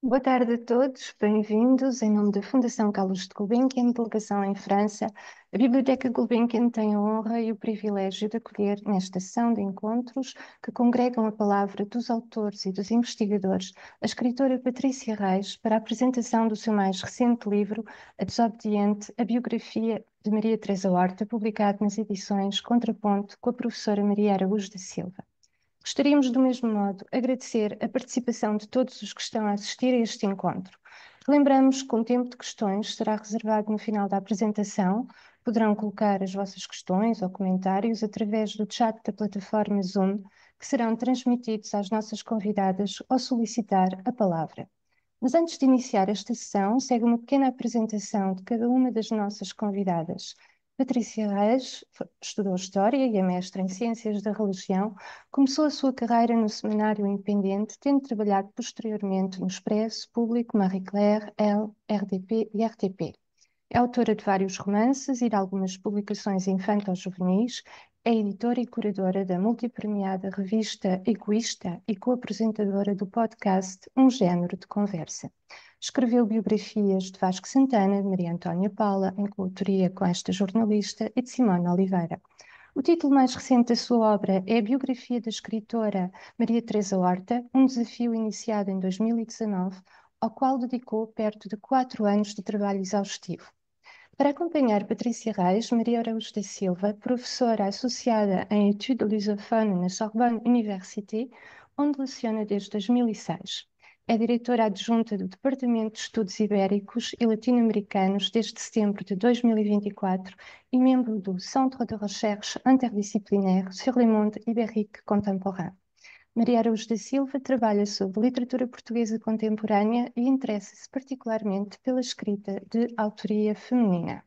Boa tarde a todos, bem-vindos. Em nome da Fundação Carlos de Gulbenkian, delegação em França, a Biblioteca Gulbenkian tem a honra e o privilégio de acolher nesta sessão de encontros que congregam a palavra dos autores e dos investigadores, a escritora Patrícia Reis, para a apresentação do seu mais recente livro, A Desobediente, a biografia de Maria Teresa Horta, publicado nas edições Contraponto com a professora Maria Araújo da Silva. Gostaríamos, do mesmo modo, agradecer a participação de todos os que estão a assistir a este encontro. Lembramos que um tempo de questões será reservado no final da apresentação. Poderão colocar as vossas questões ou comentários através do chat da plataforma Zoom, que serão transmitidos às nossas convidadas ao solicitar a palavra. Mas antes de iniciar esta sessão, segue uma pequena apresentação de cada uma das nossas convidadas. Patrícia Reis estudou História e é mestra em Ciências da Religião. Começou a sua carreira no Semanário Independente, tendo trabalhado posteriormente no Expresso, Público, Marie Claire, Elle, RDP e RTP. É autora de vários romances e de algumas publicações infanto-juvenis. É editora e curadora da multipremiada revista Egoísta e co-apresentadora do podcast Um Género de Conversa. Escreveu biografias de Vasco Santana, de Maria Antónia Paula, em coautoria com esta jornalista, e de Simone Oliveira. O título mais recente da sua obra é a biografia da escritora Maria Teresa Horta, um desafio iniciado em 2019, ao qual dedicou perto de 4 anos de trabalho exaustivo. Para acompanhar Patrícia Reis, Maria Araújo da Silva, professora associada em Études lusophones na Sorbonne Université, onde leciona desde 2006. É diretora adjunta do Departamento de Estudos Ibéricos e Latino-Americanos desde setembro de 2024 e membro do Centre de Recherche Interdisciplinaire sur le monde ibérique contemporain. Maria Araújo da Silva trabalha sobre literatura portuguesa contemporânea e interessa-se particularmente pela escrita de autoria feminina.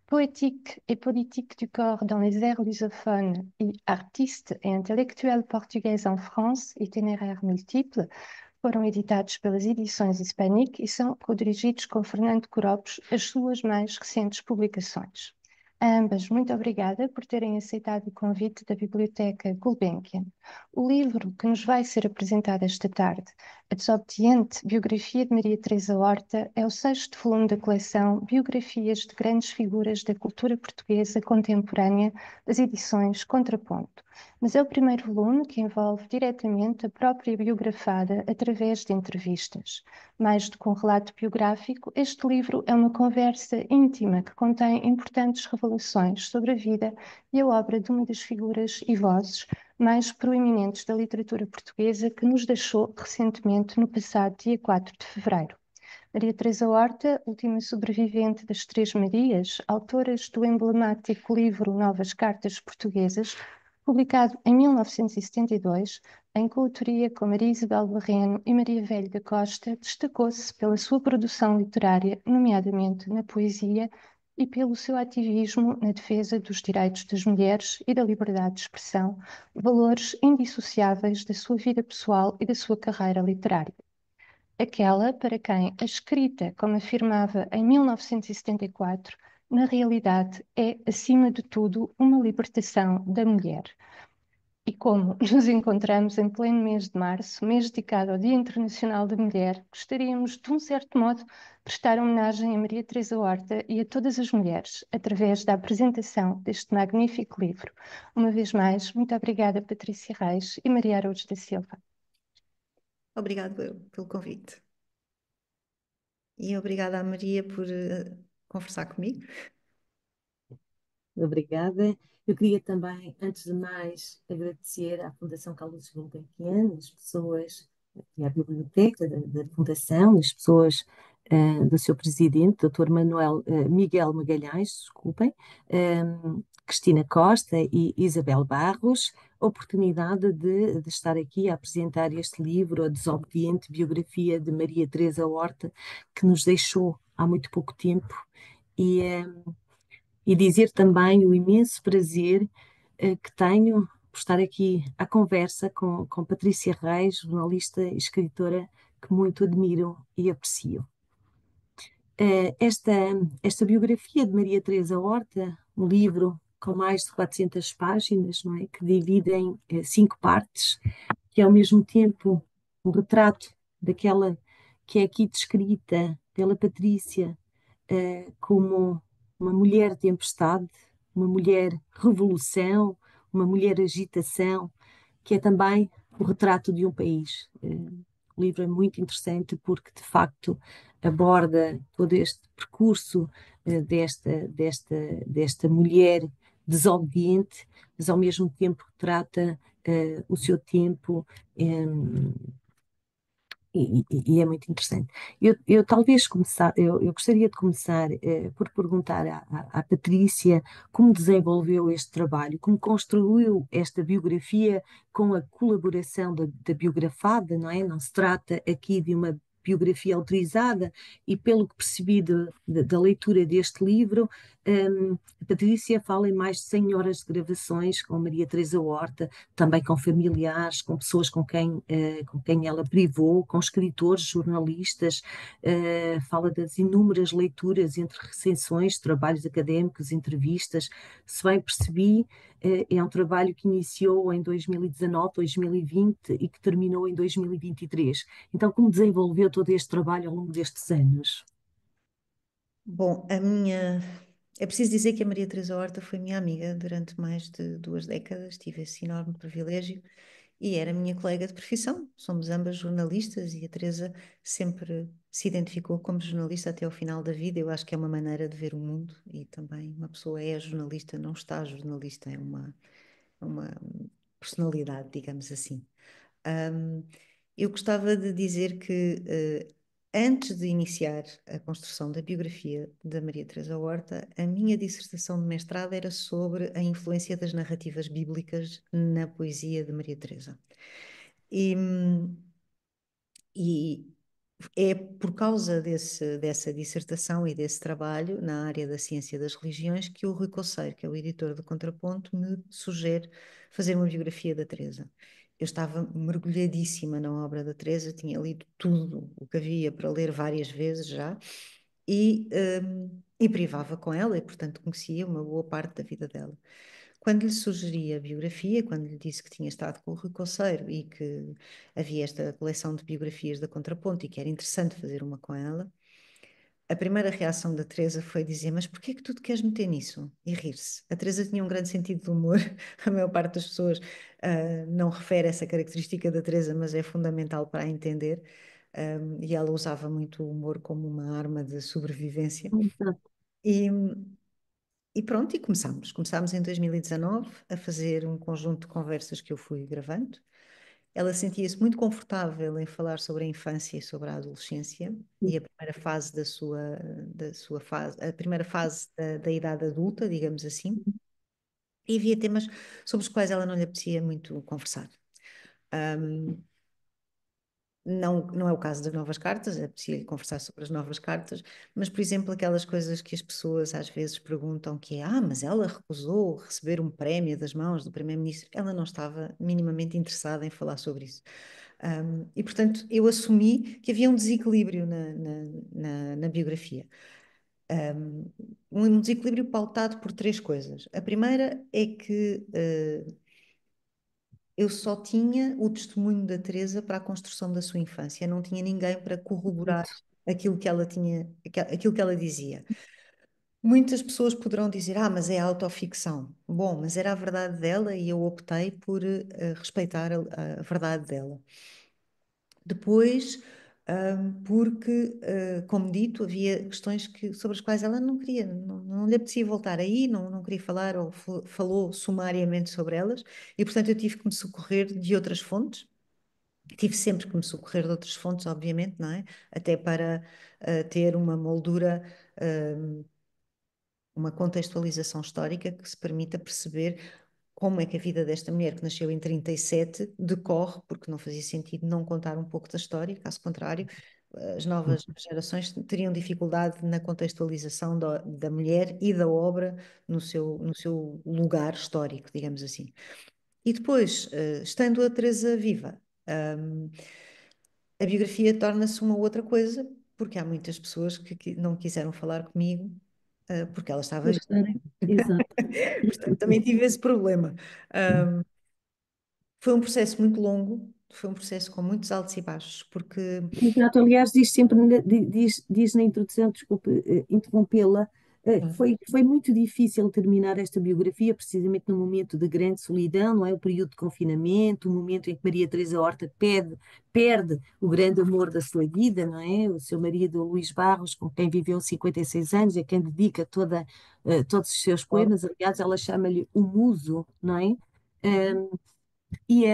Poétique et politique du corps dans les airs lusophones et artiste et intellectuelle portugaise en France, itinéraires multiples, foram editados pelas edições Hispanic e são codirigidos com Fernando Coropes, as suas mais recentes publicações. A ambas, muito obrigada por terem aceitado o convite da Biblioteca Gulbenkian. O livro que nos vai ser apresentado esta tarde, A Desobediente, biografia de Maria Teresa Horta, é o 6º volume da coleção Biografias de Grandes Figuras da Cultura Portuguesa Contemporânea, das edições Contraponto. Mas é o primeiro volume que envolve diretamente a própria biografada através de entrevistas. Mais do que um relato biográfico, este livro é uma conversa íntima que contém importantes revelações sobre a vida e a obra de uma das figuras e vozes mais proeminentes da literatura portuguesa que nos deixou recentemente no passado dia 4 de fevereiro. Maria Teresa Horta, última sobrevivente das Três Marias, autoras do emblemático livro Novas Cartas Portuguesas, publicado em 1972, em coautoria com Maria Isabel Barreno e Maria Velho da Costa, destacou-se pela sua produção literária, nomeadamente na poesia, e pelo seu ativismo na defesa dos direitos das mulheres e da liberdade de expressão, valores indissociáveis da sua vida pessoal e da sua carreira literária. Aquela para quem a escrita, como afirmava em 1974, na realidade é, acima de tudo, uma libertação da mulher. E como nos encontramos em pleno mês de março, mês dedicado ao Dia Internacional da Mulher, gostaríamos, de um certo modo, prestar homenagem a Maria Teresa Horta e a todas as mulheres, através da apresentação deste magnífico livro. Uma vez mais, muito obrigada, Patrícia Reis e Maria Araújo da Silva. Obrigado eu pelo convite. E obrigada à Maria por conversar comigo. Obrigada. Eu queria também, antes de mais, agradecer à Fundação Carlos Gulbenkian, as pessoas, e à biblioteca da Fundação, as pessoas do seu presidente, Dr. Miguel Magalhães, desculpem, Cristina Costa e Isabel Barros, a oportunidade de estar aqui a apresentar este livro, A Desobediente, biografia de Maria Teresa Horta, que nos deixou há muito pouco tempo. E dizer também o imenso prazer que tenho por estar aqui à conversa com Patrícia Reis, jornalista e escritora que muito admiro e aprecio. Esta biografia de Maria Teresa Horta, um livro com mais de 400 páginas, não é? Que divide em 5 partes, que é ao mesmo tempo um retrato daquela que é aqui descrita pela Patrícia como uma mulher tempestade, uma mulher revolução, uma mulher agitação, que é também o retrato de um país. O livro é muito interessante porque, de facto, aborda todo este percurso desta mulher desobediente, mas ao mesmo tempo trata o seu tempo. E é muito interessante. Eu talvez começar, eu gostaria de começar por perguntar à Patrícia como desenvolveu este trabalho, como construiu esta biografia com a colaboração da biografada, não é? Não se trata aqui de uma biografia autorizada e pelo que percebi da leitura deste livro, a Patrícia fala em mais de 100 horas de gravações com Maria Teresa Horta, também com familiares, com pessoas com quem ela privou, com escritores, jornalistas, fala das inúmeras leituras entre recensões, trabalhos académicos, entrevistas. Se bem percebi, é um trabalho que iniciou em 2019, 2020 e que terminou em 2023. Então, como desenvolveu todo este trabalho ao longo destes anos? Bom, a minha. É preciso dizer que a Maria Teresa Horta foi minha amiga durante mais de 2 décadas, tive esse enorme privilégio e era minha colega de profissão. Somos ambas jornalistas e a Teresa sempre se identificou como jornalista até ao final da vida. Eu acho que é uma maneira de ver o mundo e também uma pessoa é jornalista, não está jornalista, é uma personalidade, digamos assim. Ahm, eu gostava de dizer que, antes de iniciar a construção da biografia da Maria Teresa Horta, a minha dissertação de mestrado era sobre a influência das narrativas bíblicas na poesia de Maria Teresa. E, e é por causa dessa dissertação e desse trabalho na área da ciência das religiões que o Rui Coceiro, que é o editor do Contraponto, me sugere fazer uma biografia da Teresa. Eu estava mergulhadíssima na obra da Teresa, tinha lido tudo o que havia para ler várias vezes já, e privava com ela, e portanto conhecia uma boa parte da vida dela. Quando lhe sugeri a biografia, quando lhe disse que tinha estado com o Rui Coceiro e que havia esta coleção de biografias da Contraponto e que era interessante fazer uma com ela, a primeira reação da Teresa foi dizer: mas porquê é que tu te queres meter nisso? E rir-se. A Teresa tinha um grande sentido de humor. A maior parte das pessoas não refere essa característica da Teresa, mas é fundamental para a entender. E ela usava muito o humor como uma arma de sobrevivência. Exato. E, e pronto, e começámos. Começámos em 2019 a fazer um conjunto de conversas que eu fui gravando. Ela sentia-se muito confortável em falar sobre a infância e sobre a adolescência e a primeira fase da sua fase, a primeira fase da idade adulta, digamos assim. E havia temas sobre os quais ela não lhe apetecia muito conversar. Não, não é o caso das novas cartas, é preciso conversar sobre as novas cartas, mas, por exemplo, aquelas coisas que as pessoas às vezes perguntam que é, mas ela recusou receber um prémio das mãos do primeiro-ministro, ela não estava minimamente interessada em falar sobre isso. E, portanto, eu assumi que havia um desequilíbrio na biografia. Um desequilíbrio pautado por três coisas. A primeira é que eu só tinha o testemunho da Teresa para a construção da sua infância, não tinha ninguém para corroborar aquilo que ela tinha, aquilo que ela dizia. Muitas pessoas poderão dizer, mas é autoficção. Bom, mas era a verdade dela e eu optei por respeitar a verdade dela. Depois, porque, como dito, havia questões sobre as quais ela não queria, não lhe apetecia voltar aí, não queria falar ou falou sumariamente sobre elas, e portanto eu tive que me socorrer de outras fontes. Tive sempre que me socorrer de outras fontes, obviamente, não é? Até para ter uma moldura, uma contextualização histórica que se permita perceber como é que a vida desta mulher que nasceu em 37 decorre, porque não fazia sentido não contar um pouco da história, caso contrário, as novas gerações teriam dificuldade na contextualização da mulher e da obra no seu lugar histórico, digamos assim. E depois, estando a Teresa viva, a biografia torna-se uma outra coisa, porque há muitas pessoas que não quiseram falar comigo, porque ela estava viva. Exato. Portanto, também tive esse problema. Foi um processo muito longo, foi um processo com muitos altos e baixos, porque Exato, aliás, diz sempre, diz na introdução, desculpe interrompê-la, foi muito difícil terminar esta biografia, precisamente no momento de grande solidão, não é? O período de confinamento, o momento em que Maria Teresa Horta perde o grande amor da sua vida, não é? O seu marido Luís Barros, com quem viveu 56 anos, a quem dedica todos os seus poemas, aliás, ela chama-lhe o muso, não é? E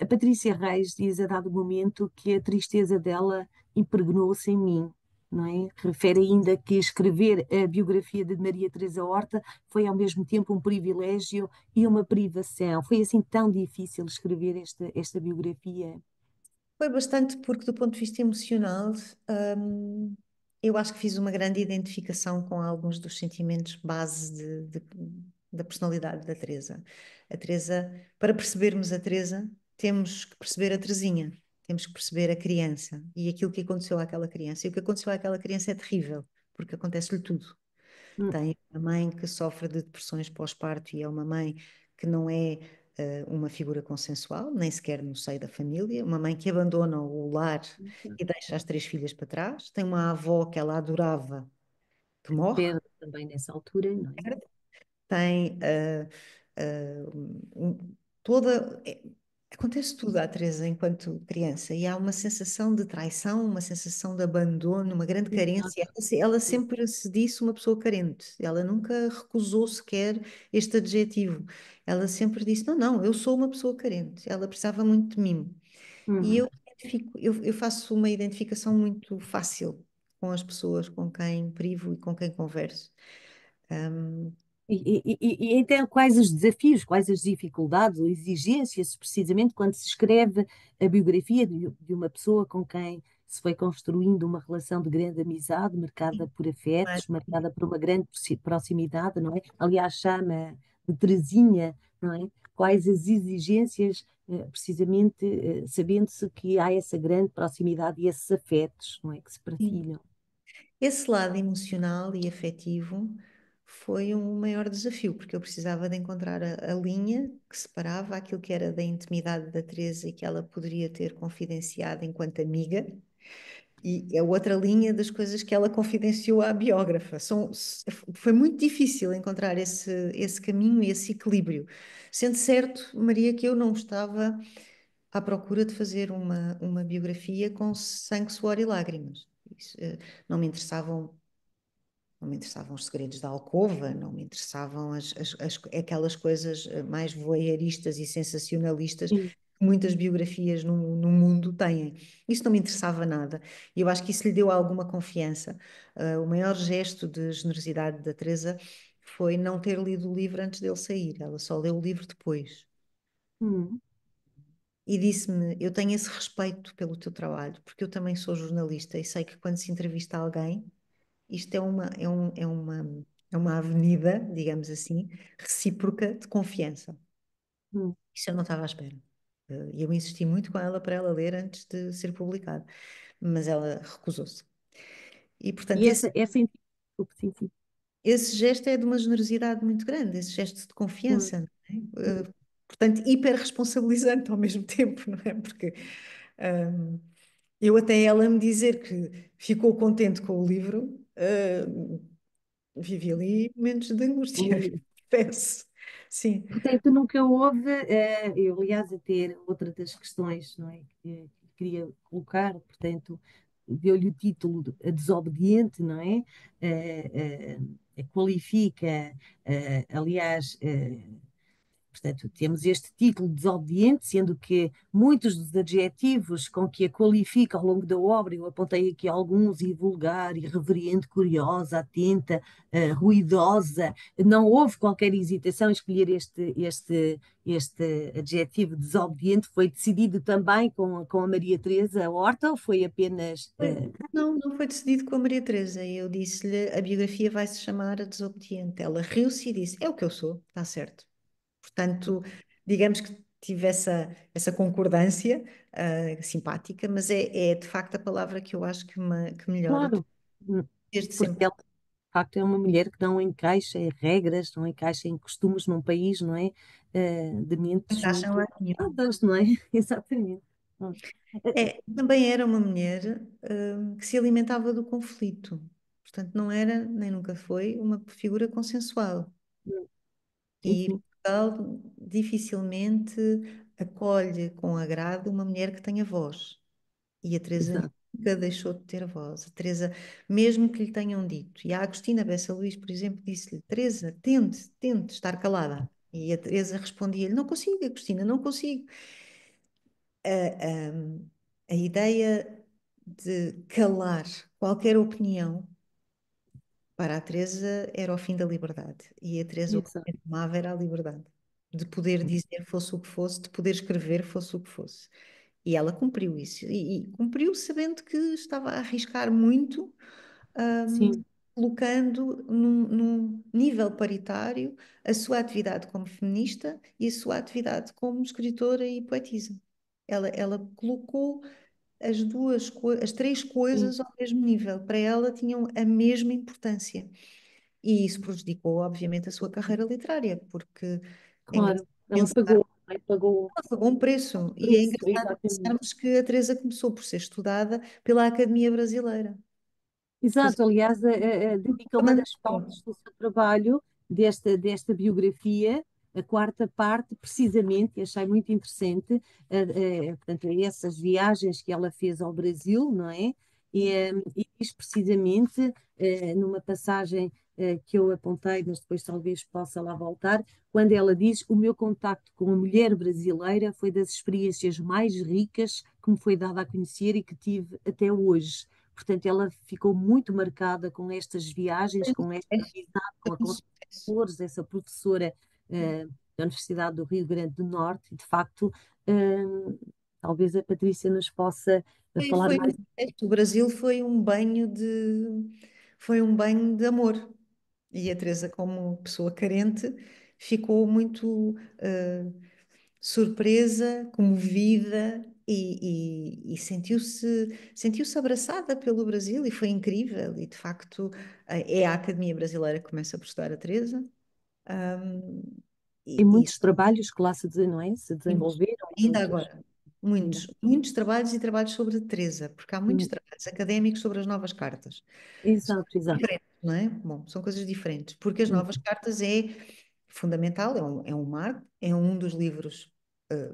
a Patrícia Reis diz a dado momento que a tristeza dela impregnou-se em mim, não é? Refere ainda que escrever a biografia de Maria Teresa Horta foi ao mesmo tempo um privilégio e uma privação. Foi assim tão difícil escrever esta biografia. foi bastante porque, do ponto de vista emocional, eu acho que fiz uma grande identificação com alguns dos sentimentos base da personalidade da Teresa. A Teresa, para percebermos a Teresa, temos que perceber a Teresinha, temos que perceber a criança e aquilo que aconteceu àquela criança. E o que aconteceu àquela criança é terrível, porque acontece-lhe tudo. Hum, Tem uma mãe que sofre de depressões pós-parto e é uma mãe que não é uma figura consensual, nem sequer no seio da família, uma mãe que abandona o lar e deixa as três filhas para trás, tem uma avó que ela adorava que morre, Perde também nessa altura, não é? tem toda. Acontece tudo à Teresa enquanto criança e há uma sensação de traição, uma sensação de abandono, uma grande carência. Exato. Ela sempre se disse uma pessoa carente, ela nunca recusou sequer este adjetivo. Ela sempre disse: Não, não, eu sou uma pessoa carente. Ela precisava muito de mim. E Uhum. eu faço uma identificação muito fácil com as pessoas com quem privo e com quem converso. Um, E então, quais os desafios, quais as dificuldades ou exigências, precisamente quando se escreve a biografia de uma pessoa com quem se foi construindo uma relação de grande amizade, marcada por mas afetos, marcada por uma grande proximidade, não é? Aliás, chama de Teresinha, não é? Quais as exigências, precisamente, sabendo-se que há essa grande proximidade e esses afetos, não é? Que se partilham. esse lado emocional e afetivo foi um maior desafio, porque eu precisava de encontrar a linha que separava aquilo que era da intimidade da Teresa e que ela poderia ter confidenciado enquanto amiga, e a outra linha das coisas que ela confidenciou à biógrafa. Foi muito difícil encontrar esse caminho e esse equilíbrio. Sendo certo, Maria, que eu não estava à procura de fazer uma biografia com sangue, suor e lágrimas. Isso, não me interessavam os segredos da alcova, não me interessavam aquelas coisas mais voyeuristas e sensacionalistas Sim. que muitas biografias no mundo têm. Isso não me interessava nada. E eu acho que isso lhe deu alguma confiança. O maior gesto de generosidade da Teresa foi não ter lido o livro antes dele sair. Ela só leu o livro depois. Hum, E disse-me: Eu tenho esse respeito pelo teu trabalho, porque eu também sou jornalista e sei que quando se entrevista alguém, isto é uma avenida, digamos assim, recíproca de confiança. hum. Isso eu não estava à espera. E eu insisti muito com ela para ela ler antes de ser publicado, mas ela recusou-se. E, portanto, E esse, desculpe, sim, sim. esse gesto é de uma generosidade muito grande, esse gesto de Hum, confiança, não é? hum. Portanto, hiper responsabilizante ao mesmo tempo, não é? Porque eu até ela me dizer que ficou contente com o livro, vivi ali momentos de angústia, confesso. Sim, Portanto, nunca houve, eu aliás, até outra das questões, não é, que queria colocar, portanto, deu-lhe o título de a desobediente, não é? Qualifica, aliás, portanto, temos este título desobediente, sendo que muitos dos adjetivos com que a qualifica ao longo da obra, eu apontei aqui alguns, vulgar, irreverente, curiosa, atenta, ruidosa, não houve qualquer hesitação em escolher este adjetivo desobediente, foi decidido também com a Maria Teresa Horta, ou foi apenas... não, não foi decidido com a Maria Teresa. Eu disse-lhe, a biografia vai se chamar A Desobediente. Ela riu-se e disse, é o que eu sou, está certo. Portanto, digamos que tive essa concordância simpática, mas é de facto a palavra que eu acho que melhora Claro, hum, desde porque sempre. ela, de facto, é uma mulher que não encaixa em regras, não encaixa em costumes num país, não é? De mentes Encaixam muito lá nenhum. fechadas, não é? Exatamente. Hum. Também era uma mulher, que se alimentava do conflito. Portanto, não era, nem nunca foi, uma figura consensual. Sim, E sim, Portugal dificilmente acolhe com agrado uma mulher que tenha voz. E a Teresa exato. nunca deixou de ter voz. A Teresa, mesmo que lhe tenham dito, e a Agostina Bessa Luís, por exemplo, disse-lhe: Teresa, tente estar calada. E a Teresa respondia-lhe: Não consigo, Agostina, não consigo. A ideia de calar qualquer opinião para a Teresa era o fim da liberdade. E a Teresa o que Exato. amava era a liberdade. De poder dizer fosse o que fosse, de poder escrever fosse o que fosse. E ela cumpriu isso. E cumpriu sabendo que estava a arriscar muito, hum, Sim, colocando num nível paritário a sua atividade como feminista e a sua atividade como escritora e poetisa. Ela colocou as três sim, coisas ao mesmo nível. Para ela tinham a mesma importância. E isso prejudicou, obviamente, a sua carreira literária, porque é engraçado claro. Ela pensar, pagou, não é? Pagou ela pagou um preço, o e é preço, engraçado exatamente. pensarmos que a Teresa começou por ser estudada pela Academia Brasileira. Quer dizer, Exato, aliás, dedica uma também das partes do seu trabalho, desta biografia, a quarta parte, precisamente, e achei muito interessante, portanto, a essas viagens que ela fez ao Brasil, não é? E diz precisamente, numa passagem que eu apontei, mas depois talvez possa lá voltar, quando ela diz: O meu contacto com a mulher brasileira foi das experiências mais ricas que me foi dada a conhecer e que tive até hoje. Portanto, ela ficou muito marcada com estas viagens, foi um com esta sucesso, amizade foi com a um Conceição sucesso. Flores, essa professora da Universidade do Rio Grande do Norte, e de facto, talvez a Patrícia nos possa falar Foi um mais. sucesso. O Brasil foi um banho de amor. E a Teresa, como pessoa carente, ficou muito surpresa, comovida e sentiu-se abraçada pelo Brasil e foi incrível. E de facto é a Academia Brasileira que começa por estudar a Teresa. Um, E e, muitos trabalhos que lá não é? Se muitos, desenvolveram, ainda muitos agora, ainda. muitos trabalhos e trabalhos sobre Teresa, porque há muitos Hum, trabalhos académicos sobre as novas cartas. São Exato, coisas exato. diferentes, não é? Bom, são coisas diferentes, porque as Hum, novas cartas é fundamental, é um marco, é um dos livros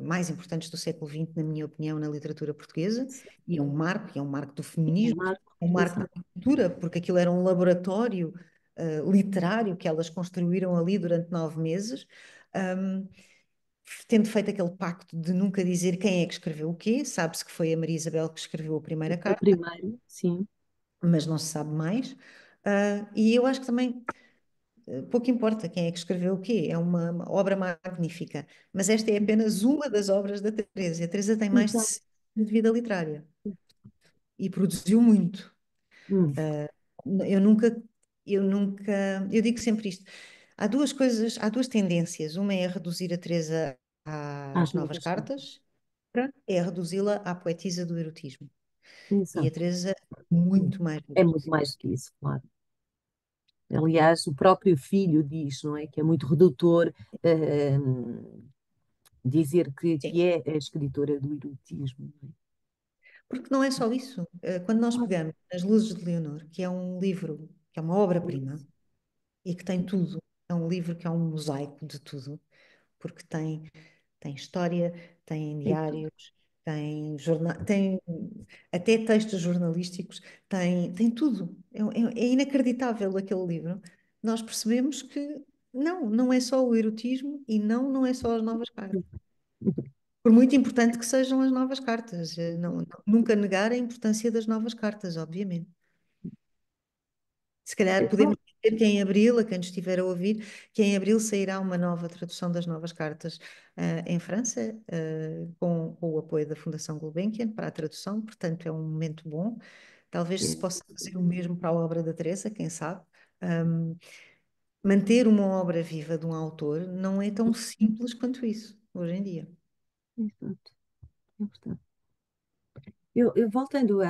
mais importantes do século XX, na minha opinião, na literatura portuguesa, sim, e é um marco do é um feminismo, marco, é um marco da exato. cultura, porque aquilo era um laboratório literário que elas construíram ali durante 9 meses. Um, Tendo feito aquele pacto de nunca dizer quem é que escreveu o quê, sabe-se que foi a Maria Isabel que escreveu a primeira A carta, primeira, sim, mas não se sabe mais. E eu acho que também pouco importa quem é que escreveu o quê, é uma obra magnífica, mas esta é apenas uma das obras da Teresa. A Teresa tem mais de exato. 60 anos de vida literária e produziu muito. Hum, Eu nunca, eu digo sempre isto. Há duas tendências. Uma é reduzir a Teresa Às às novas novas cartas. cartas, outra é reduzi-la à poetisa do erotismo. E a Exato. Teresa, Hum. muito mais do É que muito isso. mais do que isso, claro. Aliás, o próprio filho diz, não é? Que é muito redutor eh, dizer Sim. que é a escritora do erotismo, não Porque não é só isso. Quando nós é? pegamos As Luzes de Leonor, que é um livro, que é uma obra-prima e que tem tudo, é um livro que é um mosaico de tudo, porque tem história, tem Tem tudo. diários, tem até textos jornalísticos, tem tudo. É inacreditável aquele livro. Nós percebemos que não é só o erotismo e não é só as novas cartas. Por muito importante que sejam as novas cartas, nunca negar a importância das novas cartas, obviamente. Se calhar Bom, podemos dizer que em abril, a quem nos estiver a ouvir, que em abril sairá uma nova tradução das novas cartas em França, com o apoio da Fundação Gulbenkian para a tradução, portanto é um momento bom. Talvez se possa fazer o mesmo para a obra da Teresa, quem sabe. Um, Manter uma obra viva de um autor não é tão simples quanto isso, hoje em dia. exato, é importante. Eu voltando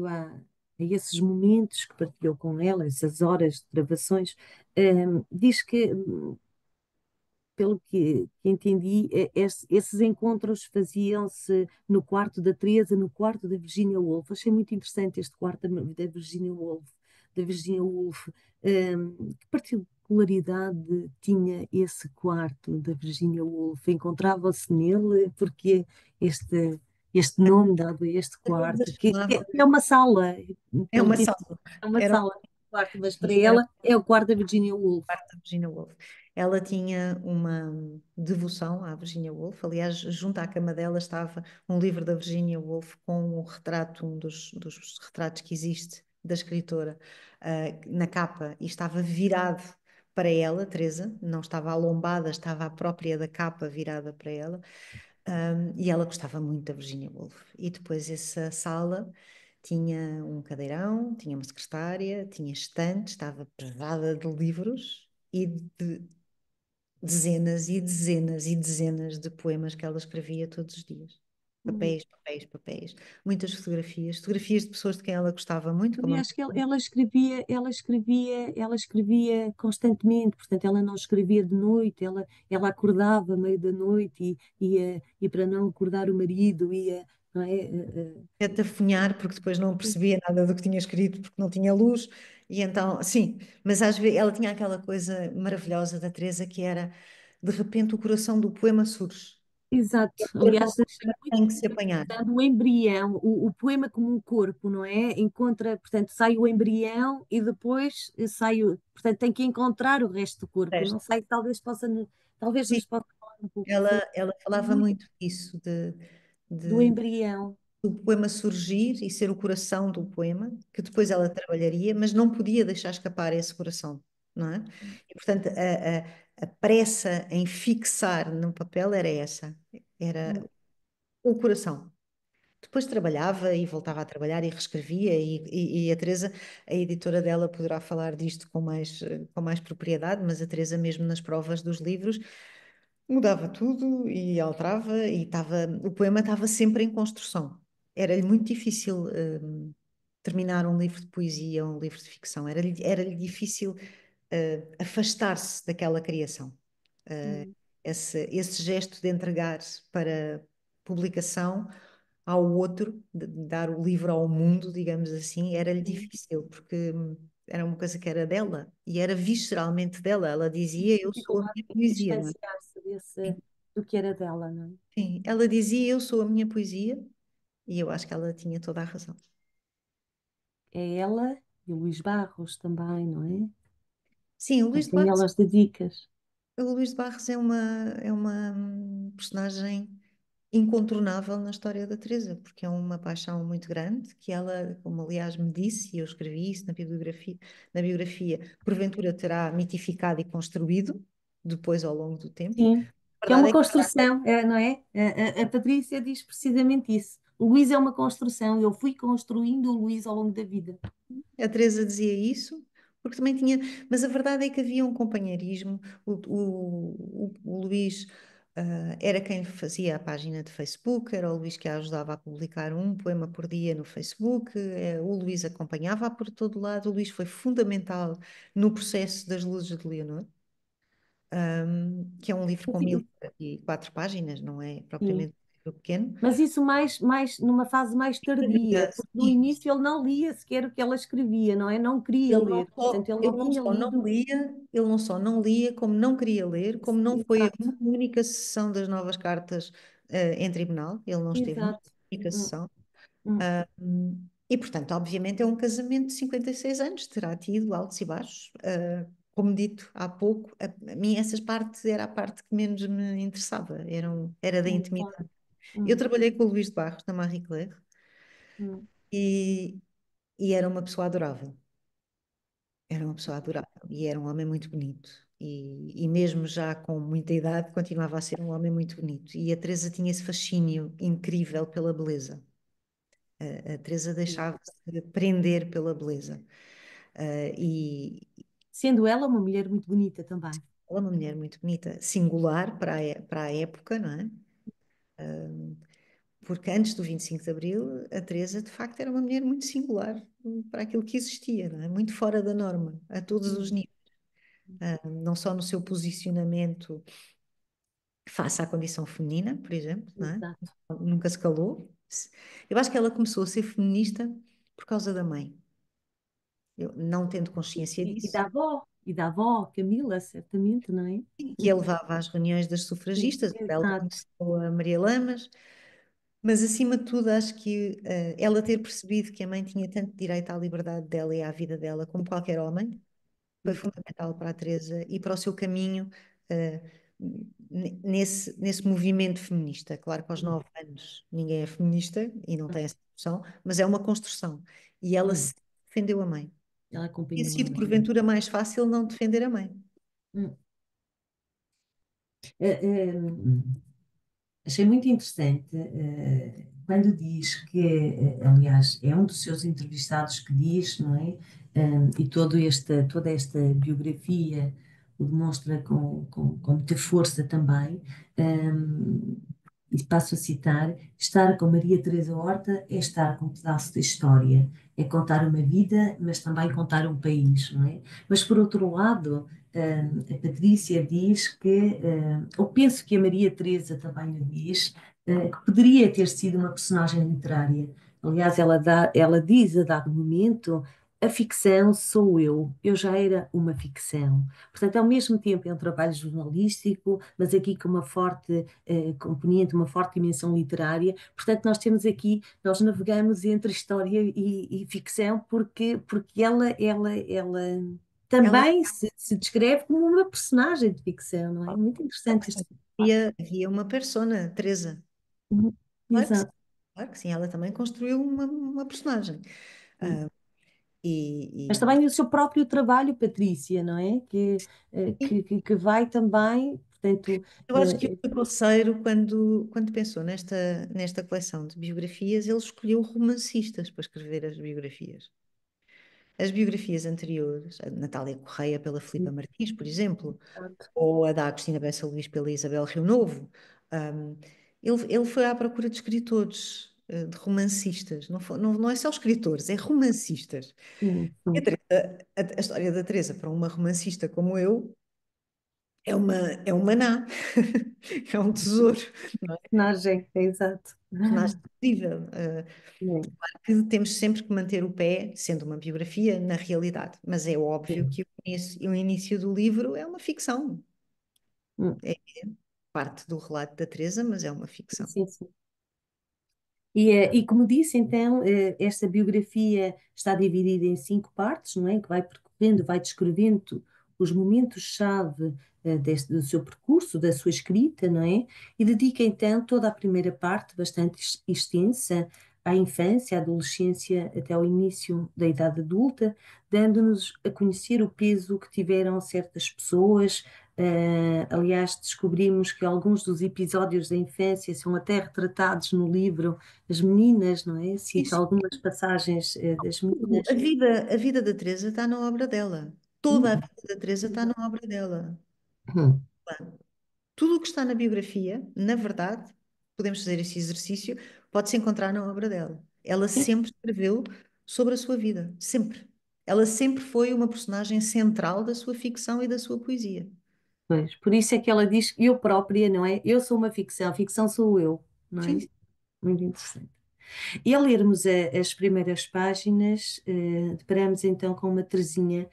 a esses momentos que partilhou com ela, essas horas de gravações, diz que pelo que entendi, esses encontros faziam-se no quarto da Teresa, no quarto da Virginia Woolf. Achei muito interessante este quarto da Virginia Woolf. Da Virginia Woolf. Que particularidade tinha esse quarto da Virginia Woolf? Encontrava-se nele? Porque este nome dado a este A Teresa quarto, que chamava, é uma sala, é pelo uma que sala, é uma era, sala, quarto, mas para era ela é o quarto da Virginia Woolf. parte da Virginia Woolf. Ela tinha uma devoção à Virginia Woolf. Aliás, junto à cama dela estava um livro da Virginia Woolf com um retrato, um dos retratos que existe da escritora, na capa, e estava virado para ela, Teresa, não estava alombada, estava a própria da capa virada para ela. E ela gostava muito da Virginia Woolf. E depois essa sala tinha um cadeirão, tinha uma secretária, tinha estante, estava pesada de livros e de dezenas e dezenas e dezenas de poemas que ela escrevia todos os dias. Hum. Papéis, papéis, papéis. Muitas fotografias, fotografias de pessoas de quem ela gostava muito, como a... Aliás, que ela escrevia constantemente, portanto, ela não escrevia de noite, ela acordava à meio da noite e para não acordar o marido ia, não é? a tafunhar, porque depois não percebia nada do que tinha escrito, porque não tinha luz, e então, sim, mas às vezes ela tinha aquela coisa maravilhosa da Teresa que era, de repente, o coração do poema surge. Exato. Para que o Aliás, achei poema muito tem que se apanhar. interessante o embrião, o poema como um corpo, não é? Encontra, portanto, sai o embrião e depois portanto, tem que encontrar o resto do corpo. Não sei, talvez Sim, nos possa falar um pouco ela falava muito muito disso, do de embrião. do poema surgir e ser o coração do poema, que depois ela trabalharia, mas não podia deixar escapar esse coração, não é? E, portanto, a pressa em fixar no papel era essa, era Hum, o coração. Depois trabalhava e voltava a trabalhar e reescrevia, e a Teresa, a editora dela, poderá falar disto com mais propriedade, mas a Teresa, mesmo nas provas dos livros, mudava tudo e alterava, e o poema estava sempre em construção. Era-lhe muito difícil terminar um livro de poesia ou um livro de ficção, era-lhe difícil afastar-se daquela criação. hum, Esse gesto de entregar para publicação ao outro, de dar o livro ao mundo, digamos assim, era-lhe hum. difícil, porque era uma coisa que era dela e era visceralmente dela. Ela dizia: Eu sou a Dificuldade minha em poesia, não é? distanciar-se do que era dela, não é? Sim, ela dizia: Eu sou a minha poesia, e eu acho que ela tinha toda a razão. É ela e o Luís Barros também, não é? Sim, A quem elas dedicas. O Luís de Barros é uma personagem incontornável na história da Teresa, porque é uma paixão muito grande que ela, como aliás me disse, e eu escrevi isso na biografia, porventura terá mitificado e construído depois ao longo do tempo. Sim, A que é uma verdade é que construção, não é? A Patrícia diz precisamente isso. O Luís é uma construção, eu fui construindo o Luís ao longo da vida. a Teresa dizia isso, porque também tinha. Mas a verdade é que havia um companheirismo. O Luís era quem lhe fazia a página de Facebook, era o Luís que a ajudava a publicar um poema por dia no Facebook, o Luís acompanhava-a por todo lado. O Luís foi fundamental no processo das Luzes de Leonor, que é um livro com Sim, 1004 páginas, não é sim. propriamente um livro pequeno. Mas isso mais numa fase mais tardia, porque no Sim, início ele não lia sequer o que ela escrevia, não é? Não queria Ele não ler. só, Portanto, ele ele não não tinha só não lido. lia, ele não só não lia, como não queria ler, como não foi a Exato, uma única sessão das novas cartas em tribunal, ele não esteve numa exato. única Hum, sessão. hum, E, portanto, obviamente é um casamento de 56 anos, terá tido altos e baixos. Como dito há pouco, a mim essas partes era a parte que menos me interessava, era da claro. intimidade. Eu Hum, trabalhei com o Luís de Barros, na Marie Claire, hum, e, e era uma pessoa adorável. Era uma pessoa adorável e era um homem muito bonito. E mesmo já com muita idade, continuava a ser um homem muito bonito. E a Teresa tinha esse fascínio incrível pela beleza. A Teresa sim. deixava-se prender pela beleza. E Sendo ela uma mulher muito bonita também. ela é uma mulher muito bonita, singular para a época, não é? Porque antes do 25 de Abril, a Teresa de facto era uma mulher muito singular para aquilo que existia, não é? Muito fora da norma, a todos os Hum, níveis. Não só no seu posicionamento face à condição feminina, por exemplo, não é? Exato. Nunca se calou. Eu acho que ela começou a ser feminista por causa da mãe. Eu, não tendo consciência disso, E da avó, Camila, certamente, não é? que a levava às reuniões das Sim, sufragistas, ela exato. conheceu a Maria Lamas, mas acima de tudo acho que ela ter percebido que a mãe tinha tanto direito à liberdade dela e à vida dela como qualquer homem, foi fundamental para a Teresa e para o seu caminho eh, nesse movimento feminista. Claro que aos 9 anos ninguém é feminista e não tem essa noção, mas é uma construção. E ela Hum, se defendeu a mãe. ela Tinha acompanhou a sido mãe. porventura mais fácil não defender a mãe. Hum. Eh, eh, Achei muito interessante quando diz que, aliás, é um dos seus entrevistados que diz, não é? E toda esta biografia o demonstra com muita força também. Um, e passo a citar: estar com Maria Teresa Horta é estar com um pedaço da história, é contar uma vida, mas também contar um país, não é? Mas por outro lado, a Patrícia diz que, ou penso que a Maria Teresa também o diz, que poderia ter sido uma personagem literária. Aliás, ela diz a dado momento: a ficção sou eu já era uma ficção. Portanto, ao mesmo tempo é um trabalho jornalístico, mas aqui com uma forte componente, uma forte dimensão literária. Portanto, nós navegamos entre história e ficção porque ela Ela também se descreve como uma personagem de ficção, não é? Muito interessante isto. havia uma persona, Teresa. Uhum. Claro que sim, Exato. claro que sim. Ela também construiu uma personagem. Ah, Mas e, também o seu próprio trabalho, Patrícia, não é? e Que vai também, portanto, eu acho que o Conceiro, quando pensou nesta coleção de biografias, ele escolheu romancistas para escrever as biografias. As biografias anteriores, a Natália Correia pela Filipa Martins, por exemplo, ou a da Agostina Bessa Luís pela Isabel Rio Novo, um, ele foi à procura de escritores, de romancistas. Não é só escritores, é romancistas. sim, E sim. a história da Teresa para uma romancista como eu é um maná, é um tesouro, não é? Personagem, é exato. Personagem incrível. Sim, Que temos sempre que manter o pé, sendo uma biografia, na realidade. Mas é óbvio sim. que o início do livro é uma ficção. Hum, É parte do relato da Teresa, mas é uma ficção. sim, sim. E como disse, então, esta biografia está dividida em 5 partes, não é? Que vai percorrendo, vai descrevendo os momentos-chave do seu percurso, da sua escrita, não é? E dedica então toda a primeira parte, bastante extensa, à infância, à adolescência, até ao início da idade adulta, dando-nos a conhecer o peso que tiveram certas pessoas. Aliás, descobrimos que alguns dos episódios da infância são até retratados no livro as meninas, não é? Cita Isso, algumas passagens das tudo. meninas. A vida da Teresa está na obra dela. Toda a Hum, vida da Teresa está na obra dela. hum, Tudo o que está na biografia, na verdade, podemos fazer esse exercício, pode-se encontrar na obra dela. Ela sim, sempre escreveu sobre a sua vida, sempre. Ela sempre foi uma personagem central da sua ficção e da sua poesia. pois. Por isso é que ela diz eu própria, não é? Eu sou uma ficção, a ficção sou eu, não Sim, é? sim. Muito interessante. E ao lermos as primeiras páginas, deparamos então com uma Teresinha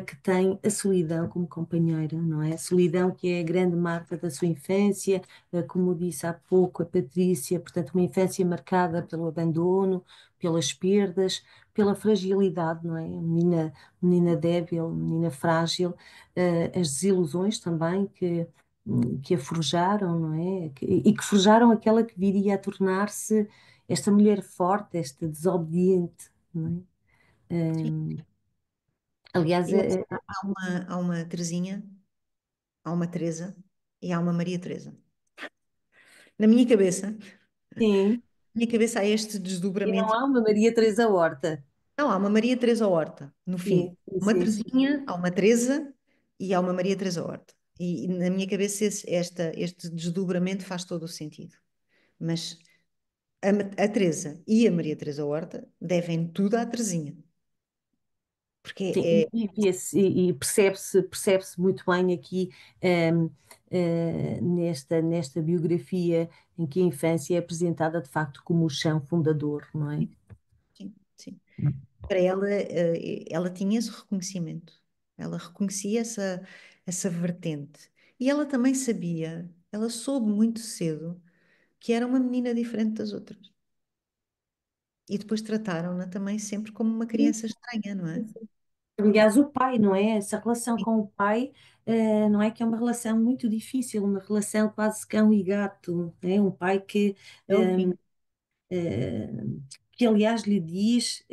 que tem a solidão como companheira, não é? A solidão que é a grande marca da sua infância, como disse há pouco a Patrícia, portanto, uma infância marcada pelo abandono, pelas perdas, pela fragilidade, não é? Menina débil, menina frágil, as desilusões também que a forjaram, não é? E que forjaram aquela que viria a tornar-se esta mulher forte, esta desobediente, não é? Sim. Aliás, E há uma Teresinha, há uma Teresa e há uma Maria Teresa. Na sim, minha cabeça há este e não desdobramento. há uma Maria Teresa Horta. Não, há uma Maria Teresa Horta, no Sim, fim. sim, Uma sim, sim. Teresinha, há uma Teresa e há uma Maria Teresa Horta. E na minha cabeça este desdobramento faz todo o sentido. Mas a Teresa e a Maria Teresa Horta devem tudo à Teresinha. porque Sim, e percebe-se muito bem aqui, ehm, nesta biografia em que a infância é apresentada de facto como o chão fundador, não é? sim, sim. Para ela, ela tinha esse reconhecimento, ela reconhecia essa vertente. E ela também sabia, ela soube muito cedo que era uma menina diferente das outras. E depois trataram-na também sempre como uma Sim, criança estranha, não é? sim, sim. Aliás, o pai, não é? Essa relação Sim, com o pai, não é que é uma relação muito difícil, uma relação quase cão e gato, é um pai até ao fim. eh, que aliás lhe diz,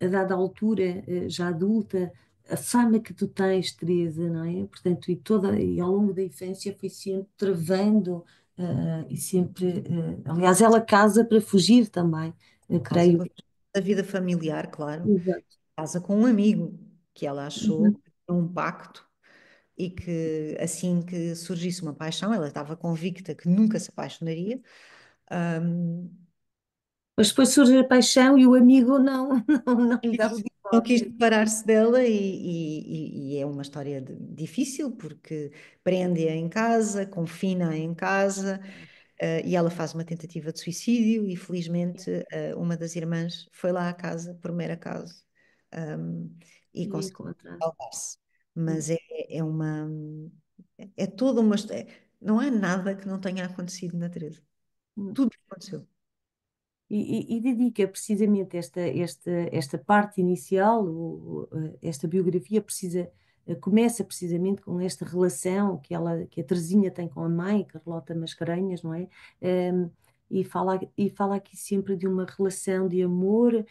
a dada altura, já adulta, a fama que tu tens, Teresa, não é? Portanto, e ao longo da infância foi sempre travando, e sempre, aliás, ela casa para fugir também, Casa creio. para a vida familiar, claro. Exato. Casa com um amigo que ela achou Uhum. que tinha um pacto e que assim que surgisse uma paixão, ela estava convicta que nunca se apaixonaria. Ahm, Mas depois surge a paixão e o amigo não lhe dá o não quis divórcio. separar-se dela e é uma história difícil porque prende-a em casa, confina-a em casa, e ela faz uma tentativa de suicídio e felizmente uma das irmãs foi lá à casa por mero acaso, ahm, e E conseguiu encontra. salvar-se. Mas é uma é toda uma não há nada que não tenha acontecido na Teresa. Tudo aconteceu. E dedica precisamente esta parte inicial, esta biografia começa precisamente com esta relação que a Teresinha tem com a mãe, Carlota Mascarenhas, não é? E fala aqui sempre de uma relação de amor.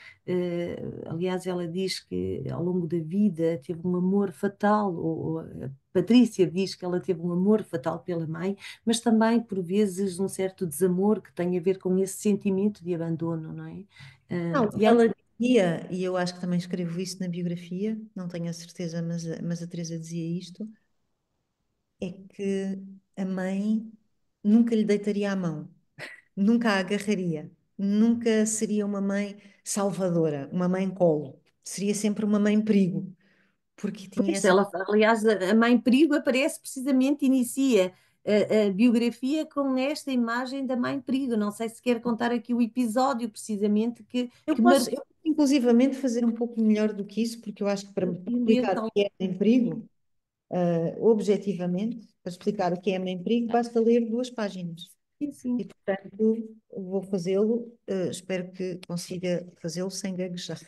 Aliás, ela diz que ao longo da vida teve um amor fatal, ou a Patrícia diz que ela teve um amor fatal pela mãe, mas também, por vezes, um certo desamor que tem a ver com esse sentimento de abandono, não é? Não, E ela, ela dizia, e eu acho que também escrevo isso na biografia, não tenho a certeza, mas a Teresa dizia isto, é que a mãe nunca lhe deitaria a mão, nunca a agarraria, nunca seria uma mãe salvadora, uma mãe colo, seria sempre uma mãe perigo, porque tinha pois, essa. aliás, a Mãe Perigo aparece precisamente, inicia a biografia com esta imagem da Mãe Perigo. Não sei se quer contar aqui o episódio, precisamente, Eu que posso, marcou eu, inclusivamente, fazer um pouco melhor do que isso, porque eu acho que para aqui explicar o ambiental. que é mãe perigo, objetivamente, para explicar o que é mãe perigo, basta ler 2 páginas. Sim, E, sim. portanto, vou fazê-lo, espero que consiga fazê-lo sem gaguejar.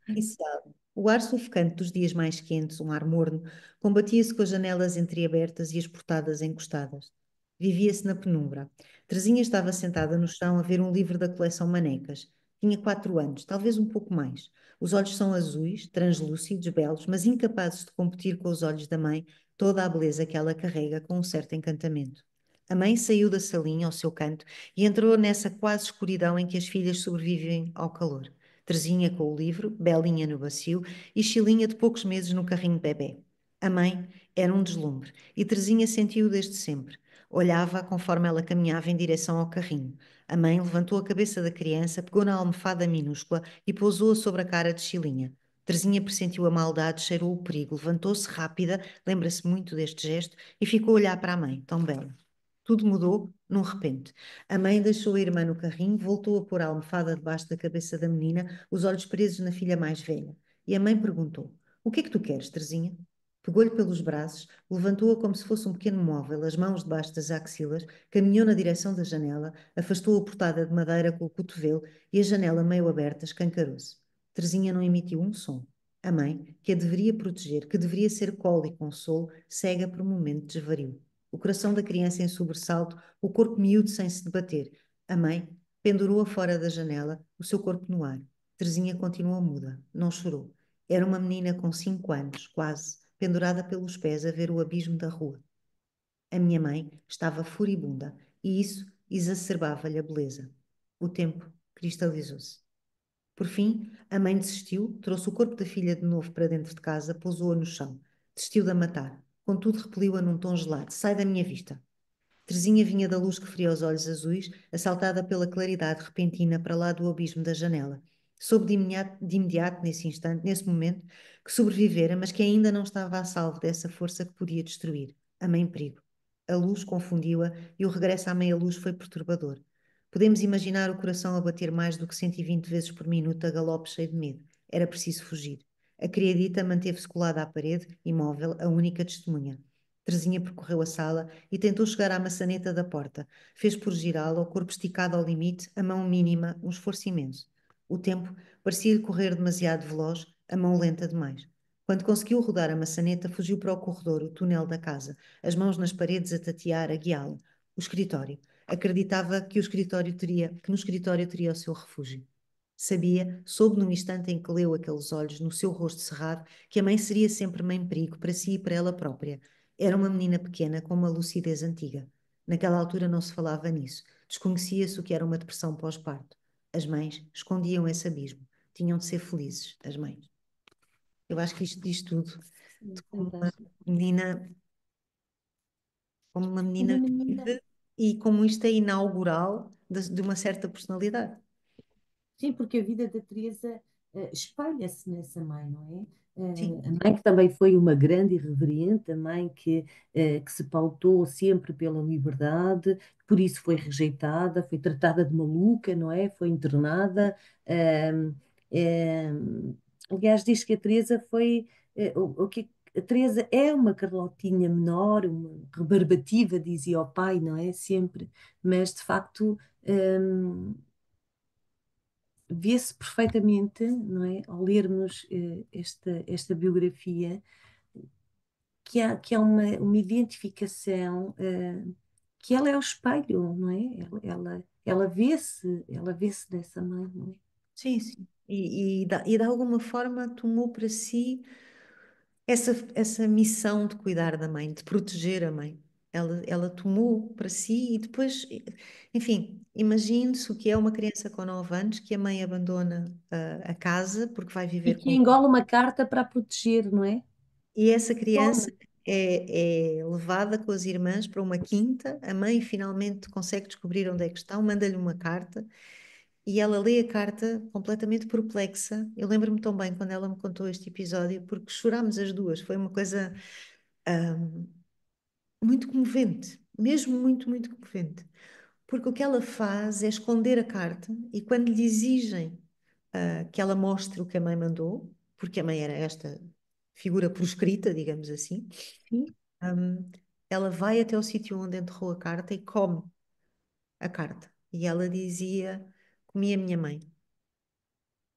Iniciado. O ar sufocante dos dias mais quentes, um ar morno, combatia-se com as janelas entreabertas e as portadas encostadas. Vivia-se na penumbra. Teresinha estava sentada no chão a ver um livro da coleção Manecas. Tinha 4 anos, talvez um pouco mais. Os olhos são azuis, translúcidos, belos, mas incapazes de competir com os olhos da mãe, toda a beleza que ela carrega com um certo encantamento. A mãe saiu da salinha ao seu canto e entrou nessa quase escuridão em que as filhas sobrevivem ao calor. Teresinha com o livro, Belinha no bacio e Chilinha de poucos meses no carrinho de bebé. A mãe era um deslumbre e Teresinha sentiu desde sempre. Olhava conforme ela caminhava em direção ao carrinho. A mãe levantou a cabeça da criança, pegou na almofada minúscula e pousou-a sobre a cara de Chilinha. Teresinha pressentiu a maldade, cheirou o perigo, levantou-se rápida, lembra-se muito deste gesto, e ficou a olhar para a mãe, tão bela. Tudo mudou num repente. A mãe deixou a irmã no carrinho, voltou a pôr a almofada debaixo da cabeça da menina, os olhos presos na filha mais velha. E a mãe perguntou: O que é que tu queres, Teresinha? Pegou-lhe pelos braços, levantou-a como se fosse um pequeno móvel, as mãos debaixo das axilas, caminhou na direção da janela, afastou a portada de madeira com o cotovelo e a janela meio aberta escancarou-se. Teresinha não emitiu um som. A mãe, que a deveria proteger, que deveria ser colo e consolo, cega por um momento desvariou. O coração da criança em sobressalto, o corpo miúdo sem se debater. A mãe pendurou-a fora da janela, o seu corpo no ar. Teresinha continuou muda, não chorou. Era uma menina com 5 anos, quase, pendurada pelos pés a ver o abismo da rua. A minha mãe estava furibunda e isso exacerbava-lhe a beleza. O tempo cristalizou-se. Por fim, a mãe desistiu, trouxe o corpo da filha de novo para dentro de casa, pousou-a no chão. Desistiu de a matar. Contudo, repeliu-a num tom gelado. Sai da minha vista. Teresinha vinha da luz que feria os olhos azuis, assaltada pela claridade repentina para lá do abismo da janela. Soube de imediato, nesse instante, nesse momento, que sobrevivera, mas que ainda não estava a salvo dessa força que podia destruir, a mãe perigo. A luz confundiu-a e o regresso à meia-luz foi perturbador. Podemos imaginar o coração a bater mais do que 120 vezes por minuto a galope cheio de medo. Era preciso fugir. A criadita manteve-se colada à parede, imóvel, a única testemunha. Teresinha percorreu a sala e tentou chegar à maçaneta da porta. Fez por girá-la, o corpo esticado ao limite, a mão mínima, um esforço imenso. O tempo parecia-lhe correr demasiado veloz, a mão lenta demais. Quando conseguiu rodar a maçaneta, fugiu para o corredor, o túnel da casa, as mãos nas paredes a tatear, a guiá-la. O escritório. Acreditava que no escritório teria o seu refúgio. Sabia, soube no instante em que leu aqueles olhos no seu rosto cerrado, que a mãe seria sempre mãe perigo para si e para ela própria. Era uma menina pequena com uma lucidez antiga. Naquela altura não se falava nisso. Desconhecia-se o que era uma depressão pós-parto. As mães escondiam esse abismo. Tinham de ser felizes, as mães. Eu acho que isto diz tudo de Fantástico. menina, como uma Uma menina menina. vive e como isto é inaugural de uma certa personalidade. Sim, porque a vida da Teresa espelha-se nessa mãe, não é? Sim, A mãe que também foi uma grande irreverente, a mãe que se pautou sempre pela liberdade, por isso foi rejeitada, foi tratada de maluca, não é? Foi internada. ehm, ehm, Aliás, diz que a Teresa foi o que a Teresa é uma Carlotinha menor, uma rebarbativa, dizia o pai, não é? Sempre, mas de facto. Vê-se perfeitamente, não é, ao lermos esta biografia, que há uma identificação, que ela é o espelho, não é? Ela vê-se dessa mãe, não é? sim, sim. E de alguma forma tomou para si essa missão de cuidar da mãe, de proteger a mãe. Ela tomou para si e depois, enfim, imagine-se o que é uma criança com 9 anos que a mãe abandona a casa porque vai E viver que com. engola uma carta para a proteger, não é? E essa criança Toma. é levada com as irmãs para uma quinta, a mãe finalmente consegue descobrir onde é que estão, manda-lhe uma carta e ela lê a carta completamente perplexa. Eu lembro-me tão bem quando ela me contou este episódio, porque chorámos as duas, foi uma coisa muito comovente, mesmo muito, muito comovente. Porque o que ela faz é esconder a carta e quando lhe exigem que ela mostre o que a mãe mandou, porque a mãe era esta figura proscrita, digamos assim, Sim. hum, ela vai até o sítio onde enterrou a carta e come a carta. E ela dizia: Comi a minha mãe,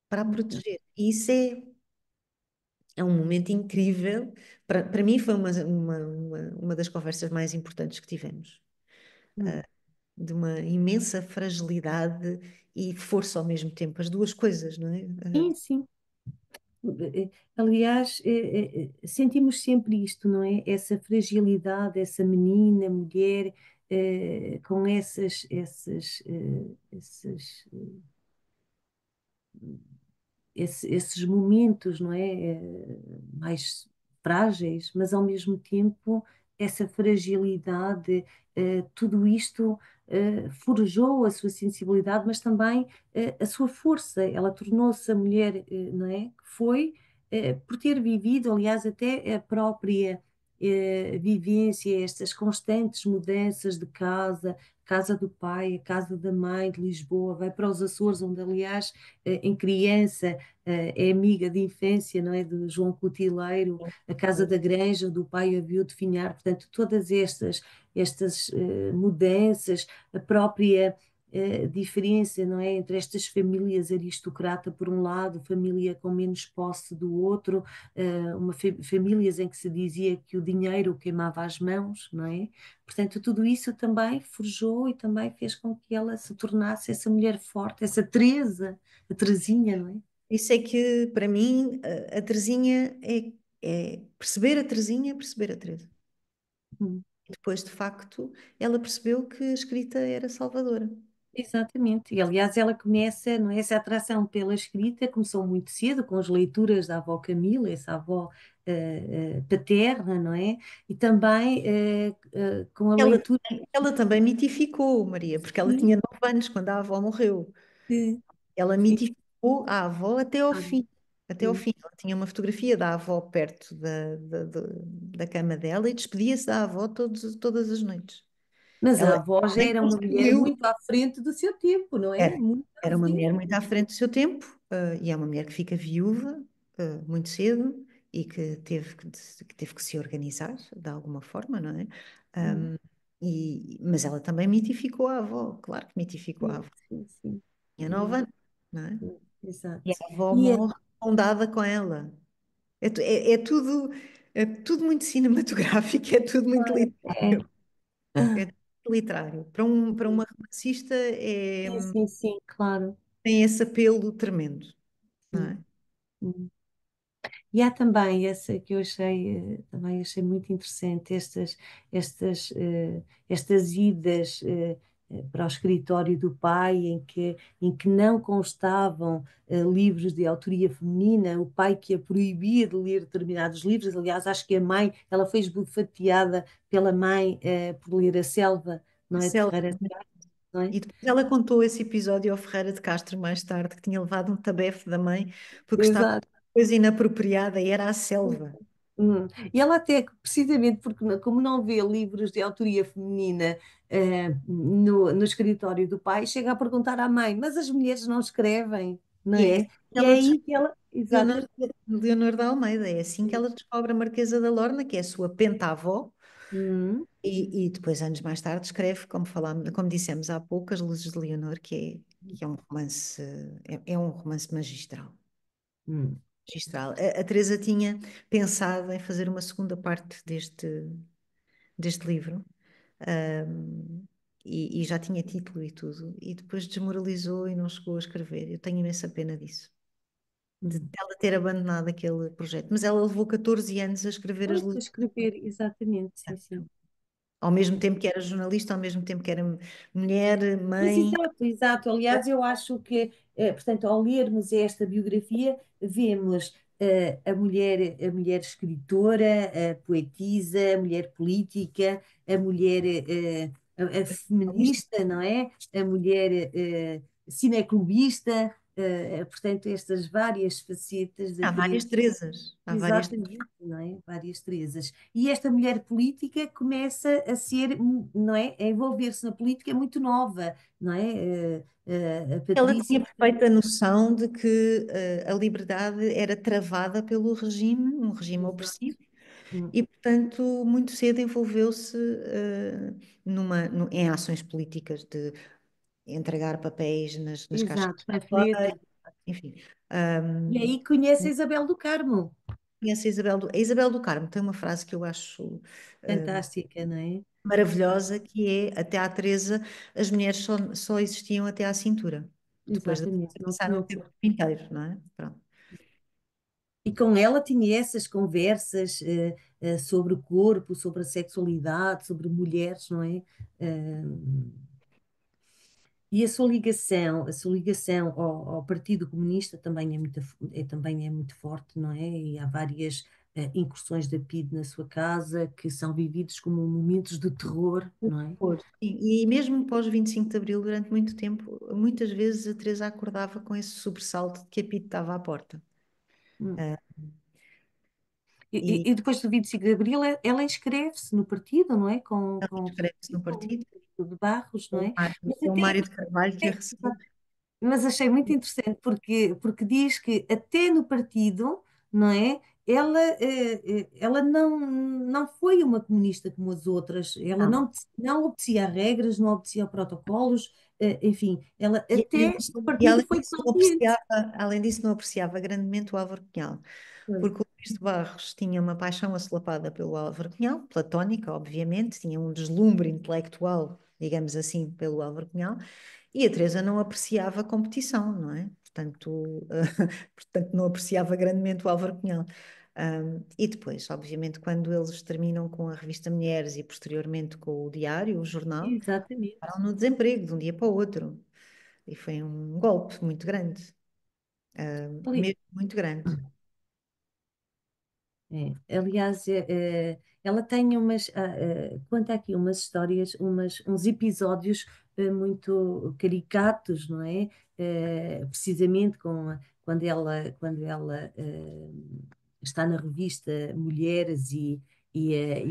para a proteger. E isso é um momento incrível. Para mim, foi uma das conversas mais importantes que tivemos. Hum. De uma imensa fragilidade e força ao mesmo tempo, as duas coisas, não é? Sim, sim. Aliás, sentimos sempre isto, não é? Essa fragilidade, essa menina, mulher, com esses momentos, não é? Mais frágeis, mas ao mesmo tempo essa fragilidade, tudo isto forjou a sua sensibilidade, mas também a sua força. Ela tornou-se a mulher, não é? Que foi por ter vivido, aliás, até a própria vivência, estas constantes mudanças de casa, casa do pai, a casa da mãe de Lisboa, vai para os Açores, onde, aliás, em criança, é amiga de infância, não é? Do João Cutileiro, a Casa da Granja, do pai a viu definhar, portanto, todas estas mudanças, a própria diferença, não é? Entre estas famílias aristocrata, por um lado, família com menos posse do outro, famílias em que se dizia que o dinheiro queimava as mãos, não é? Portanto, tudo isso também forjou e também fez com que ela se tornasse essa mulher forte, essa Teresa, a Teresinha, não é? Isso é que, para mim, a Teresinha é perceber a Teresinha, é perceber a Teresa. Hum. E depois, de facto, ela percebeu que a escrita era salvadora. Exatamente. E aliás, ela começa, não é, essa atração pela escrita começou muito cedo, com as leituras da avó Camila, essa avó paterna, não é? E também com a Ela, leitura. ela também mitificou, Maria, porque ela Sim, tinha 9 anos quando a avó morreu. sim, Ela sim. mitificou a avó até ao Claro. fim. Até ao Hum. fim. Ela tinha uma fotografia da avó perto da cama dela e despedia-se da avó todas as noites. Mas a Ela avó já nem era uma mulher construiu. muito à frente do seu tempo, não é? Era, Muito à era uma frente. mulher muito à frente do seu tempo, e é uma mulher que fica viúva, muito cedo e que teve que se organizar de alguma forma, não é? Hum. Mas ela também mitificou a avó, claro que mitificou a Sim, avó. sim, sim. Tinha 9 Hum. anos, não é? E a Exato. avó E é, morre ondada com ela. É tudo muito cinematográfico, é tudo muito é, literário. É tudo literário. Para uma romancista sim, sim, sim, claro. tem esse apelo tremendo, não Hum. é? Hum. E há também essa que eu também achei muito interessante, estas idas para o escritório do pai, em que não constavam livros de autoria feminina, o pai que a proibia de ler determinados livros. Aliás, acho que a mãe, ela foi esbofeteada pela mãe por ler A Selva, não é, de Marcelo. Ferreira de Castro, não é? E depois ela contou esse episódio ao Ferreira de Castro mais tarde, que tinha levado um tabefe da mãe porque estava Exato. coisa inapropriada e era a selva. E ela até, precisamente porque como não vê livros de autoria feminina no escritório do pai, chega a perguntar à mãe, mas as mulheres não escrevem, não E é é? assim que E é ela aí descobre que ela, exato, Leonor de Almeida, é assim que ela descobre a Marquesa da Lorna, que é a sua penta-avó, hum, e depois, anos mais tarde, escreve, como dissemos há pouco, As Luzes de Leonor, que é um romance, é um romance magistral. hum, Magistral. A Teresa tinha pensado em fazer uma segunda parte deste livro, ahm, e já tinha título e tudo, e depois desmoralizou e não chegou a escrever. Eu tenho imensa pena disso, de hum. ela ter abandonado aquele projeto. Mas ela levou 14 anos a escrever As Pois, a Luzes. escrever, exatamente, sim, sim. Ao mesmo tempo que era jornalista, ao mesmo tempo que era mulher, Mas mãe. exato, exato. Aliás, eu acho que, portanto, ao lermos esta biografia, vemos a mulher escritora, a poetisa, a mulher política, a mulher a feminista, não é? A mulher cineclubista, portanto, estas várias facetas da Há várias Teresa. Teresas. Há várias. Exatamente, não é? Várias Teresas. E esta mulher política começa a ser, não é? A envolver-se na política muito nova, não é? A Ela Patrícia. tinha perfeita noção de que a liberdade era travada pelo regime, um regime Exato. opressivo, Hum. e, portanto, muito cedo envolveu-se em ações políticas de entregar papéis nas caixas Exato, de correio, panfletos. enfim. E Um, aí conhece a Isabel do Carmo. conhece a Isabel do Carmo tem uma frase que eu acho Fantástica, não é? maravilhosa, que é: até à Teresa, as mulheres só existiam até à cintura. Depois da Exatamente, Teresa não passaram a tinham ter o cor. corpo inteiro, não é? Pronto. E com ela tinha essas conversas sobre o corpo, sobre a sexualidade, sobre mulheres, não é? Eh, E a sua ligação ao Partido Comunista também é muito forte, não é? E há várias incursões da PIDE na sua casa que são vividos como momentos de terror, não é? Pois. E mesmo pós 25 de Abril, durante muito tempo, muitas vezes a Teresa acordava com esse sobressalto de que a Pito estava à porta. Hum. Ah, E, e e depois do 25 de Abril, ela inscreve-se no partido, não é? Com, ela com, inscreve-se no com partido, o de Barros, não com o é? Mário, Mas com o Mário de Carvalho que a recebeu. Mas achei muito interessante porque diz que até no partido, não é? Ela não foi uma comunista como as outras, ela Não. não obedecia a regras, não obedecia a protocolos, enfim, ela E além até disso, no e partido além foi disso, não consciente. apreciava, além disso, não apreciava grandemente o Álvaro Cunhal, Pois. porque o Luís de Barros tinha uma paixão assolapada pelo Álvaro Cunhal, platónica, obviamente, tinha um deslumbre intelectual, digamos assim, pelo Álvaro Cunhal, e a Teresa não apreciava competição, não é? Portanto, portanto não apreciava grandemente o Álvaro Cunhal. E depois, obviamente, quando eles terminam com a revista Mulheres e posteriormente com o Diário, o jornal, Exatamente. ficaram no desemprego de um dia para o outro. E foi um golpe muito grande, Ali- mesmo muito grande. Aliás, ela tem conta aqui umas histórias, uns episódios muito caricatos, não é? Precisamente quando ela está na revista Mulheres e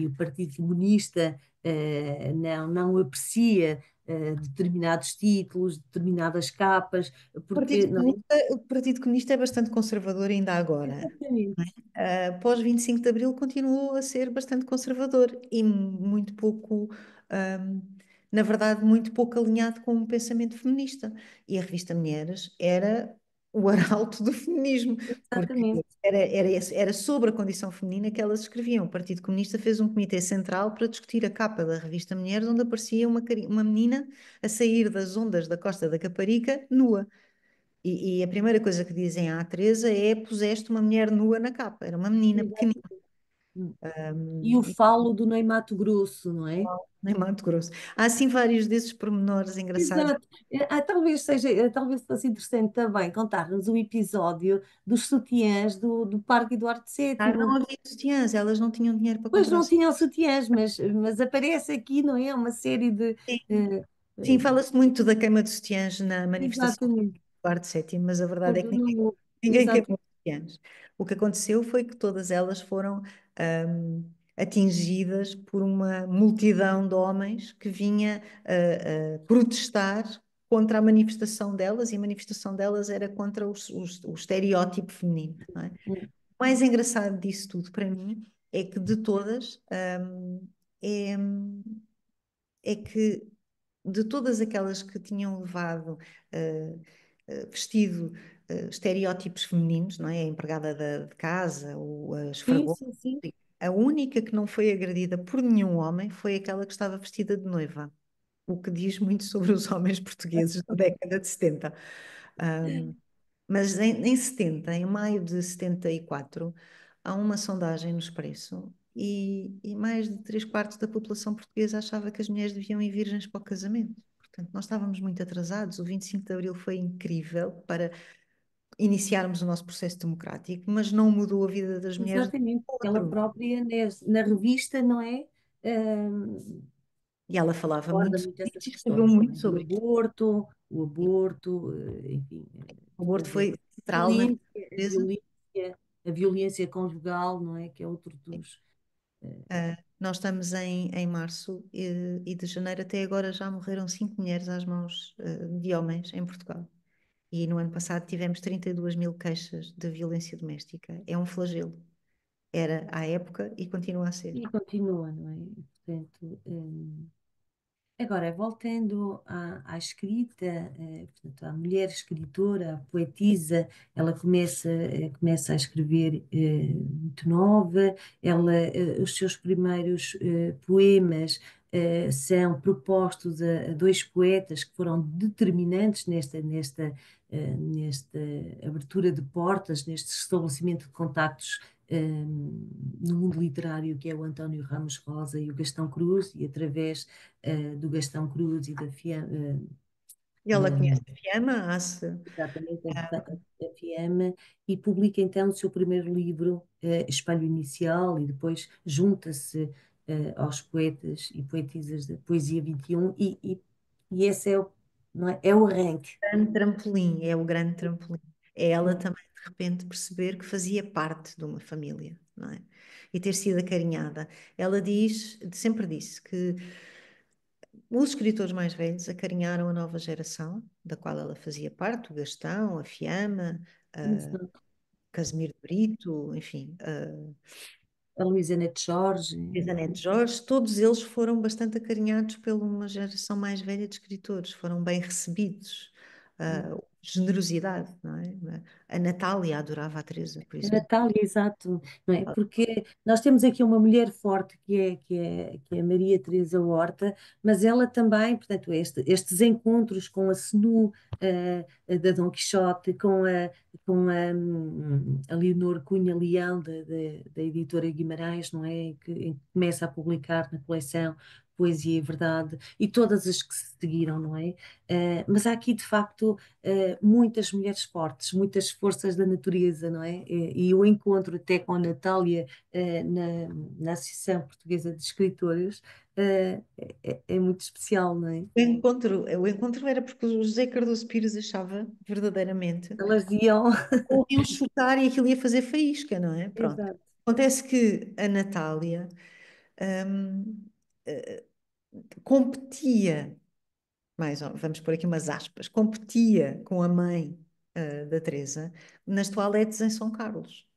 o Partido Comunista não aprecia determinados títulos, determinadas capas, porque não é? O Partido Comunista é bastante conservador ainda agora. Exatamente. Pós 25 de Abril continuou a ser bastante conservador e muito pouco, ahm, na verdade, muito pouco alinhado com o pensamento feminista. E a revista Mulheres era o arauto do feminismo, porque Exatamente. era sobre a condição feminina que elas escreviam. O Partido Comunista fez um comitê central para discutir a capa da revista Mulheres, onde aparecia uma menina a sair das ondas da Costa da Caparica nua. E a primeira coisa que dizem à Teresa é: puseste uma mulher nua na capa. Era uma menina pequenina. E o E falo do Ney Matogrosso, não é? nem Mato Grosso. Há assim vários desses pormenores engraçados. Exato. Talvez fosse interessante também contar-nos o episódio dos sutiãs do Parque Eduardo Não VII. havia sutiãs, elas não tinham dinheiro para Pois comprar não sutiãs. tinham sutiãs, mas aparece aqui, não é? Uma série de. eh, Sim, eh, fala-se muito da queima de sutiãs na manifestação do exatamente. Eduardo VII, mas a verdade é que ninguém Exato. queimou sutiãs. O que aconteceu foi que todas elas foram atingidas por uma multidão de homens que vinha protestar contra a manifestação delas, e a manifestação delas era contra o estereótipo feminino, não é? O mais engraçado disso tudo para mim é que de todas, é, é que de todas aquelas que tinham levado vestido estereótipos femininos, não é? A empregada de casa, a Sim, esfregou, sim, sim. a única que não foi agredida por nenhum homem foi aquela que estava vestida de noiva, o que diz muito sobre os homens portugueses da década de 70. Mas em 70, em maio de 74, há uma sondagem no Expresso e mais de 3/4 da população portuguesa achava que as mulheres deviam ir virgens para o casamento. Portanto, nós estávamos muito atrasados. O 25 de Abril foi incrível para iniciarmos o nosso processo democrático, mas não mudou a vida das mulheres de Exatamente. Ela todo. própria, na revista, não é? E ela falava Aborda muito sobre muito essas isso e escreveu questões, não muito é? sobre isso. O aborto, enfim, O aborto todas foi central na vida violência, a portuguesa. violência, a violência conjugal, não é? Que é outro dos. Nós estamos em março e de janeiro até agora já morreram 5 mulheres às mãos de homens em Portugal. E no ano passado tivemos 32 mil queixas de violência doméstica. É um flagelo. Era à época e continua a ser. E continua, não é? Portanto, agora, voltando à escrita, portanto, a mulher escritora, a poetisa, ela começa a escrever muito nova, os seus primeiros poemas são propostos a dois poetas que foram determinantes nesta abertura de portas, neste estabelecimento de contactos no mundo literário, que é o António Ramos Rosa e o Gastão Cruz, e através do Gastão Cruz e Ela da- conhece a Fiamma, exatamente, da FIAMA, e publica então o seu primeiro livro, Espelho Inicial, e depois junta-se aos poetas e poetisas da Poesia 21, e esse não é, é o arranque. grande trampolim, é o grande trampolim. É ela Hum. também, de repente, perceber que fazia parte de uma família, não é? E ter sido acarinhada. Ela sempre disse que os escritores mais velhos acarinharam a nova geração, da qual ela fazia parte, o Gastão, a Fiamma, Exato. Casimiro de Brito, enfim, A Luísa Neto Jorge, Teresa Neto Jorge, todos eles foram bastante acarinhados por uma geração mais velha de escritores, foram bem recebidos. Generosidade, não é? A Natália adorava a Teresa, por a exemplo. Natália, exato, não é? Porque nós temos aqui uma mulher forte que é a Maria Teresa Horta, mas ela também, portanto, estes encontros com a Senu, da Dom Quixote, com a Leonor Cunha Leão, da editora Guimarães, não é? Em que começa a publicar na coleção Poesia e Verdade, e todas as que se seguiram, não é? Mas há aqui, de facto, muitas mulheres fortes, muitas forças da natureza, não é? E o encontro até com a Natália, na Associação Portuguesa de Escritores, é muito especial, não é? O encontro era porque o José Cardoso Pires achava verdadeiramente Elas iam. ou iam chutar e aquilo ia fazer faísca, não é? Pronto. Exato. Acontece que a Natália hum, eh, competia, vamos pôr aqui umas aspas, competia com a mãe da Teresa nas toaletes em São Carlos.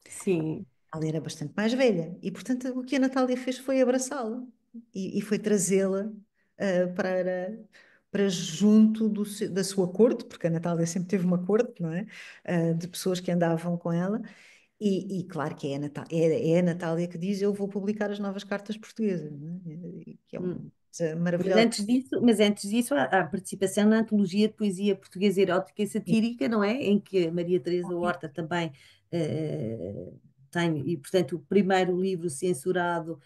Sim, Ela era bastante mais velha e, portanto, o que a Natália fez foi abraçá-la e foi trazê-la para junto da sua corte, porque a Natália sempre teve uma corte, não é? De pessoas que andavam com ela. E claro que é a Natália que diz: Eu vou publicar as novas cartas portuguesas, não é? Que é uma hum. coisa Mas maravilhosa. antes disso, há a participação na antologia de poesia portuguesa erótica e satírica, não é? Em que a Maria Teresa Horta também eh, tem, e portanto, o primeiro livro censurado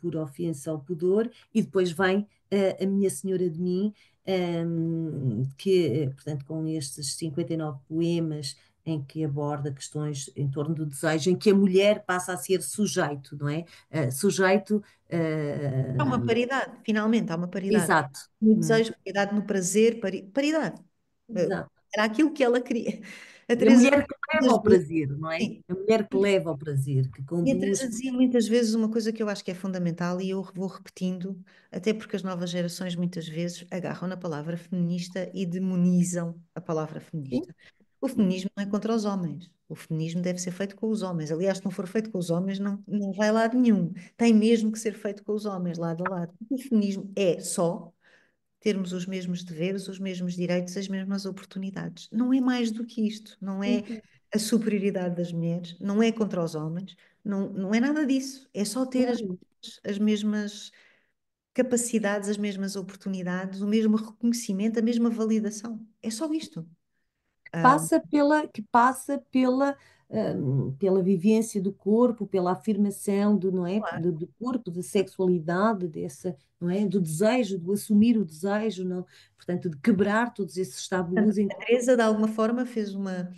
por ofensa ao pudor, e depois vem A Minha Senhora de Mim, portanto, com estes 59 poemas em que aborda questões em torno do desejo, em que a mulher passa a ser sujeito, não é? Sujeito. Há uma paridade, finalmente há uma paridade. Exato, No não é? desejo, paridade no prazer, paridade. Eh, Exato. Era aquilo que ela queria. A E a Teresa mulher que leva muitas ao vezes, prazer, não é? sim. A mulher que leva ao prazer, que E a conduz. Teresa dizia muitas vezes uma coisa que eu acho que é fundamental e eu vou repetindo, até porque as novas gerações muitas vezes agarram na palavra feminista e demonizam a palavra Sim, feminista. O feminismo não é contra os homens. O feminismo deve ser feito com os homens. Aliás, se não for feito com os homens, não vai a lado nenhum. Tem mesmo que ser feito com os homens, lado a lado. O feminismo é só termos os mesmos deveres, os mesmos direitos, as mesmas oportunidades. Não é mais do que isto. Não sim, é sim, a superioridade das mulheres, não é contra os homens, não é nada disso. É só ter claro. as mesmas capacidades, as mesmas oportunidades, o mesmo reconhecimento, a mesma validação. É só isto. Que passa pela vivência do corpo, pela afirmação do, não é? Claro. Do corpo, da sexualidade, não é? Do desejo, do assumir o desejo, não? Portanto, de quebrar todos esses tabus. A Teresa, de alguma forma, fez uma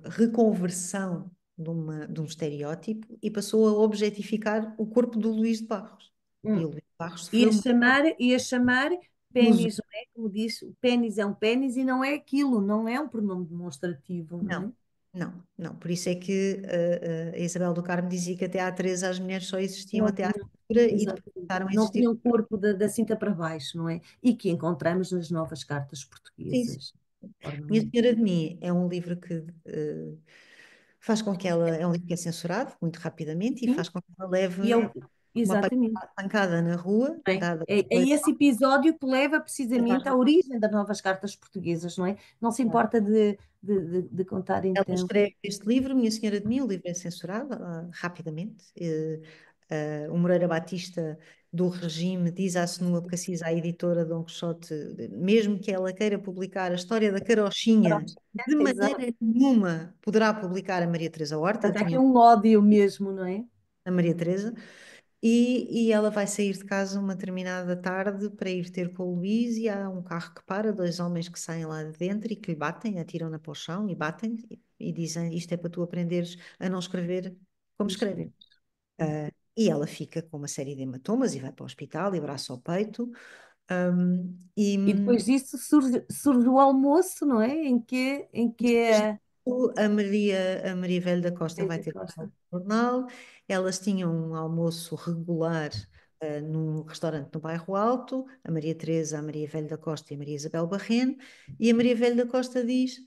reconversão de um estereótipo e passou a objetificar o corpo do Luís de Barros. E Hum. o Luís de Barros E a sofreu chamar, e a chamar muito. pênis, não é? Como diz, o pênis é um pênis e não é aquilo, não é um pronome demonstrativo, não Não, é? não, não. Por isso é que a Isabel do Carmo dizia que até à Teresa as mulheres só existiam Não até à tinham, cintura e depois exatamente, passaram a não existir. tinham corpo da cinta para baixo, não é? E que encontramos nas novas cartas Sim, sim. portuguesas. De forma Minha muito. Senhora de Mim é um livro que faz com que ela. É um livro que é censurado muito rapidamente e Sim, faz com que ela leve e eu, uma exatamente. pancada na rua, Bem, dada é pela esse episódio que leva precisamente parte. à origem das novas cartas portuguesas, não é? Não se importa de contar Ela então. escreve este livro, Minha Senhora de Mim, o livro é censurado rapidamente. O Moreira Batista do regime diz à Senua Cassis, à editora Dom Quixote, mesmo que ela queira publicar a história da carochinha, de Exato. maneira nenhuma poderá publicar a Maria Teresa Horta, Portanto, há aqui tinha um ódio mesmo, não é? a Maria Teresa, e ela vai sair de casa uma determinada tarde para ir ter com o Luís e há um carro que para, dois homens que saem lá de dentro e que lhe batem, atiram-na para o chão e batem e dizem isto é para tu aprenderes a não escrever como Vamos escreve. escrever. E ela fica com uma série de hematomas e vai para o hospital e abraça ao peito. E E depois disso surge o almoço, não é? Em que depois a Maria Velho da Costa vai Pedro ter Costa. um jornal. Elas tinham um almoço regular num restaurante no Bairro Alto. A Maria Teresa, a Maria Velho da Costa e a Maria Isabel Barreno. E a Maria Velho da Costa diz: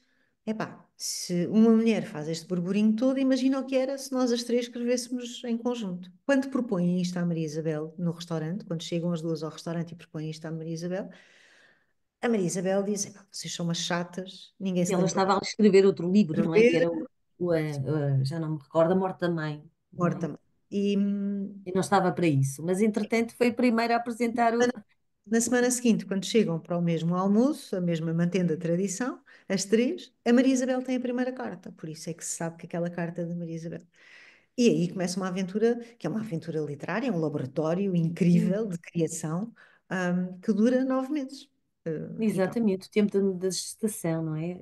Epá, se uma mulher faz este burburinho todo, imagina o que era se nós as três escrevêssemos em conjunto. Quando propõem isto à Maria Isabel no restaurante, quando chegam as duas ao restaurante e propõem isto à Maria Isabel, a Maria Isabel diz: Epá, vocês são umas chatas, ninguém E se ela lembra estava a escrever outro livro, de não é? Que escrever, era já não me recordo, A Morte da Mãe, não é? morta-me. E E não estava para isso. Mas, entretanto, foi a primeira a apresentar o. na semana seguinte, quando chegam para o mesmo almoço, a mesma mantendo a tradição, as três, a Maria Isabel tem a primeira carta, por isso é que se sabe que aquela carta é de Maria Isabel. E aí começa uma aventura, que é uma aventura literária, um laboratório incrível de criação, que dura 9 meses. E pronto. Exatamente, o tempo da gestação, não é?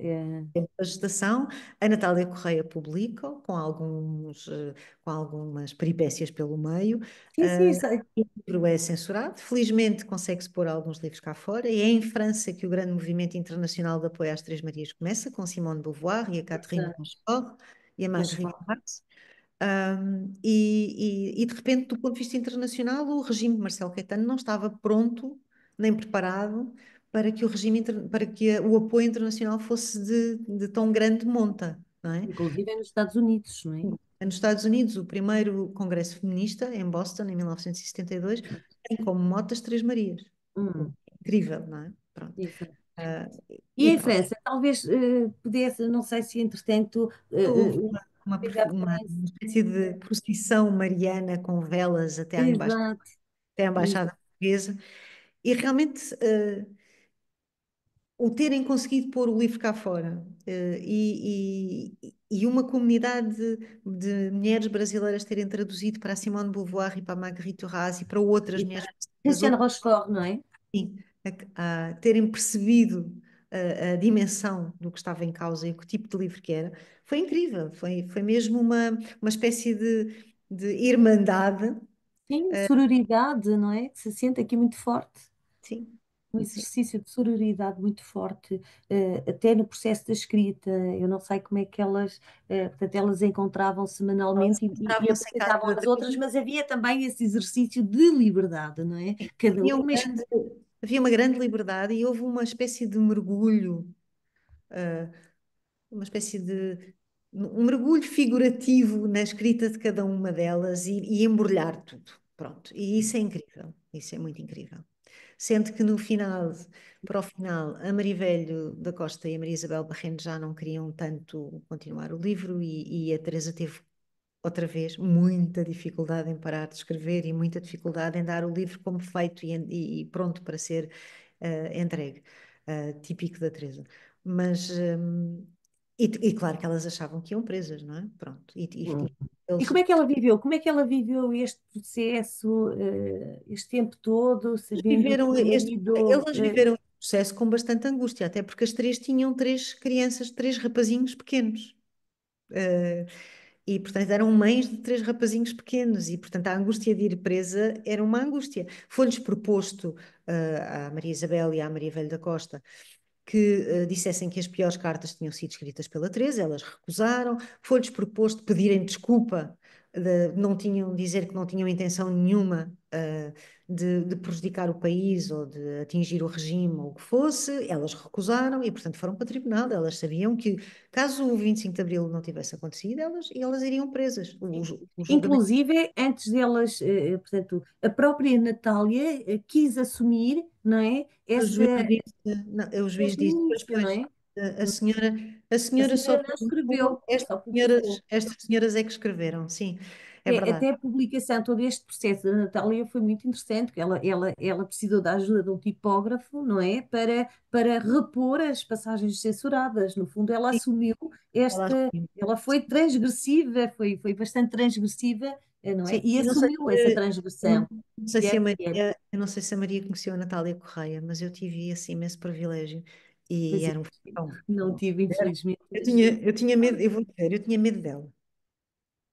A gestação, a Natália Correia publica, com algumas peripécias pelo meio. Sim, sim, sei. O livro é censurado, felizmente consegue-se pôr alguns livros cá fora, e é em França que o grande movimento internacional de apoio às Três Marias começa, com Simone de Beauvoir e a Catherine Blanchard e a Mas Marguerite fala. Duras. De repente, do ponto de vista internacional, o regime de Marcelo Caetano não estava pronto nem preparado para que o apoio internacional fosse de tão grande monta, não é? Inclusive é nos Estados Unidos, não é? Nos Estados Unidos, o primeiro Congresso Feminista, em Boston, em 1972, tem como mote as Três Marias. Hum, Incrível, não é? Pronto. exato. Ah, E e em pronto. França, talvez pudesse, não sei se entretanto, Houve seja a uma França. espécie de procissão mariana com velas Exato. até à Exato. Embaixada Portuguesa, e realmente o terem conseguido pôr o livro cá fora e uma comunidade de mulheres brasileiras terem traduzido para a Simone de Beauvoir e para a Marguerite Duras e para outras E mulheres para das Cristiano Rochefort, não é? sim, terem percebido a dimensão do que estava em causa e o tipo de livro que era, foi incrível, foi mesmo uma espécie de irmandade. Sim, sororidade, não é? Que se sente aqui muito forte. Sim, Um sim. exercício de sororidade muito forte, até no processo da escrita. Eu não sei como é que elas, portanto, elas encontravam-se Elas semanalmente e encontravam-se em casa aproveitavam da as outras, Teresa. mas havia também esse exercício de liberdade, não é? Cada Havia uma. havia uma grande liberdade e houve uma espécie de mergulho, ah, uma espécie de um mergulho figurativo na escrita de cada uma delas e embrulhar tudo. Pronto. E isso é incrível, isso é muito incrível. Sendo que no final, para o final, a Marivelho da Costa e a Maria Isabel Barreno já não queriam tanto continuar o livro e a Teresa teve outra vez muita dificuldade em parar de escrever e muita dificuldade em dar o livro como feito e pronto para ser entregue, típico da Teresa. Mas, e claro que elas achavam que iam presas, não é? Pronto. Hum. E Eles como é que ela viveu? Como é que ela viveu este processo, este tempo todo, sabendo que viveram o este, marido. eles viveram este processo com bastante angústia, até porque as três tinham três crianças, três rapazinhos pequenos. Eh, E, portanto, eram mães de três rapazinhos pequenos, e, portanto, a angústia de ir presa era uma angústia. Foi-lhes proposto, à Maria Isabel e à Maria Velho da Costa, que dissessem que as piores cartas tinham sido escritas pela Teresa, elas recusaram. Foi-lhes proposto pedirem desculpa, não tinham, dizer que não tinham intenção nenhuma de prejudicar o país ou de atingir o regime ou o que fosse, elas recusaram e, portanto, foram para o tribunal. Elas sabiam que, caso o 25 de Abril não tivesse acontecido, elas iriam presas. O julgamento. Inclusive, antes delas, portanto, a própria Natália quis assumir, não é? O Esta, juiz disse, não, o juiz esta disse, pois, minúcia, não pois, é? a senhora, a A senhora só senhora não publicou, escreveu, só publicou. estas senhoras é que escreveram, sim, é verdade. Até a publicação, todo este processo da Natália foi muito interessante, porque ela precisou da ajuda de um tipógrafo, não é? Para repor as passagens censuradas. No fundo, ela Sim, assumiu ela esta. assumiu. Ela foi transgressiva, foi bastante transgressiva, não é? Sim, E eu não sei assumiu essa se, eu transgressão. não sei Que se é a que é. Maria, eu não sei se a Maria conheceu a Natália Correia, mas eu tive esse imenso privilégio e Pois é, era um fã. não tive, infelizmente, Eu tinha medo, eu vou dizer, eu tinha medo dela.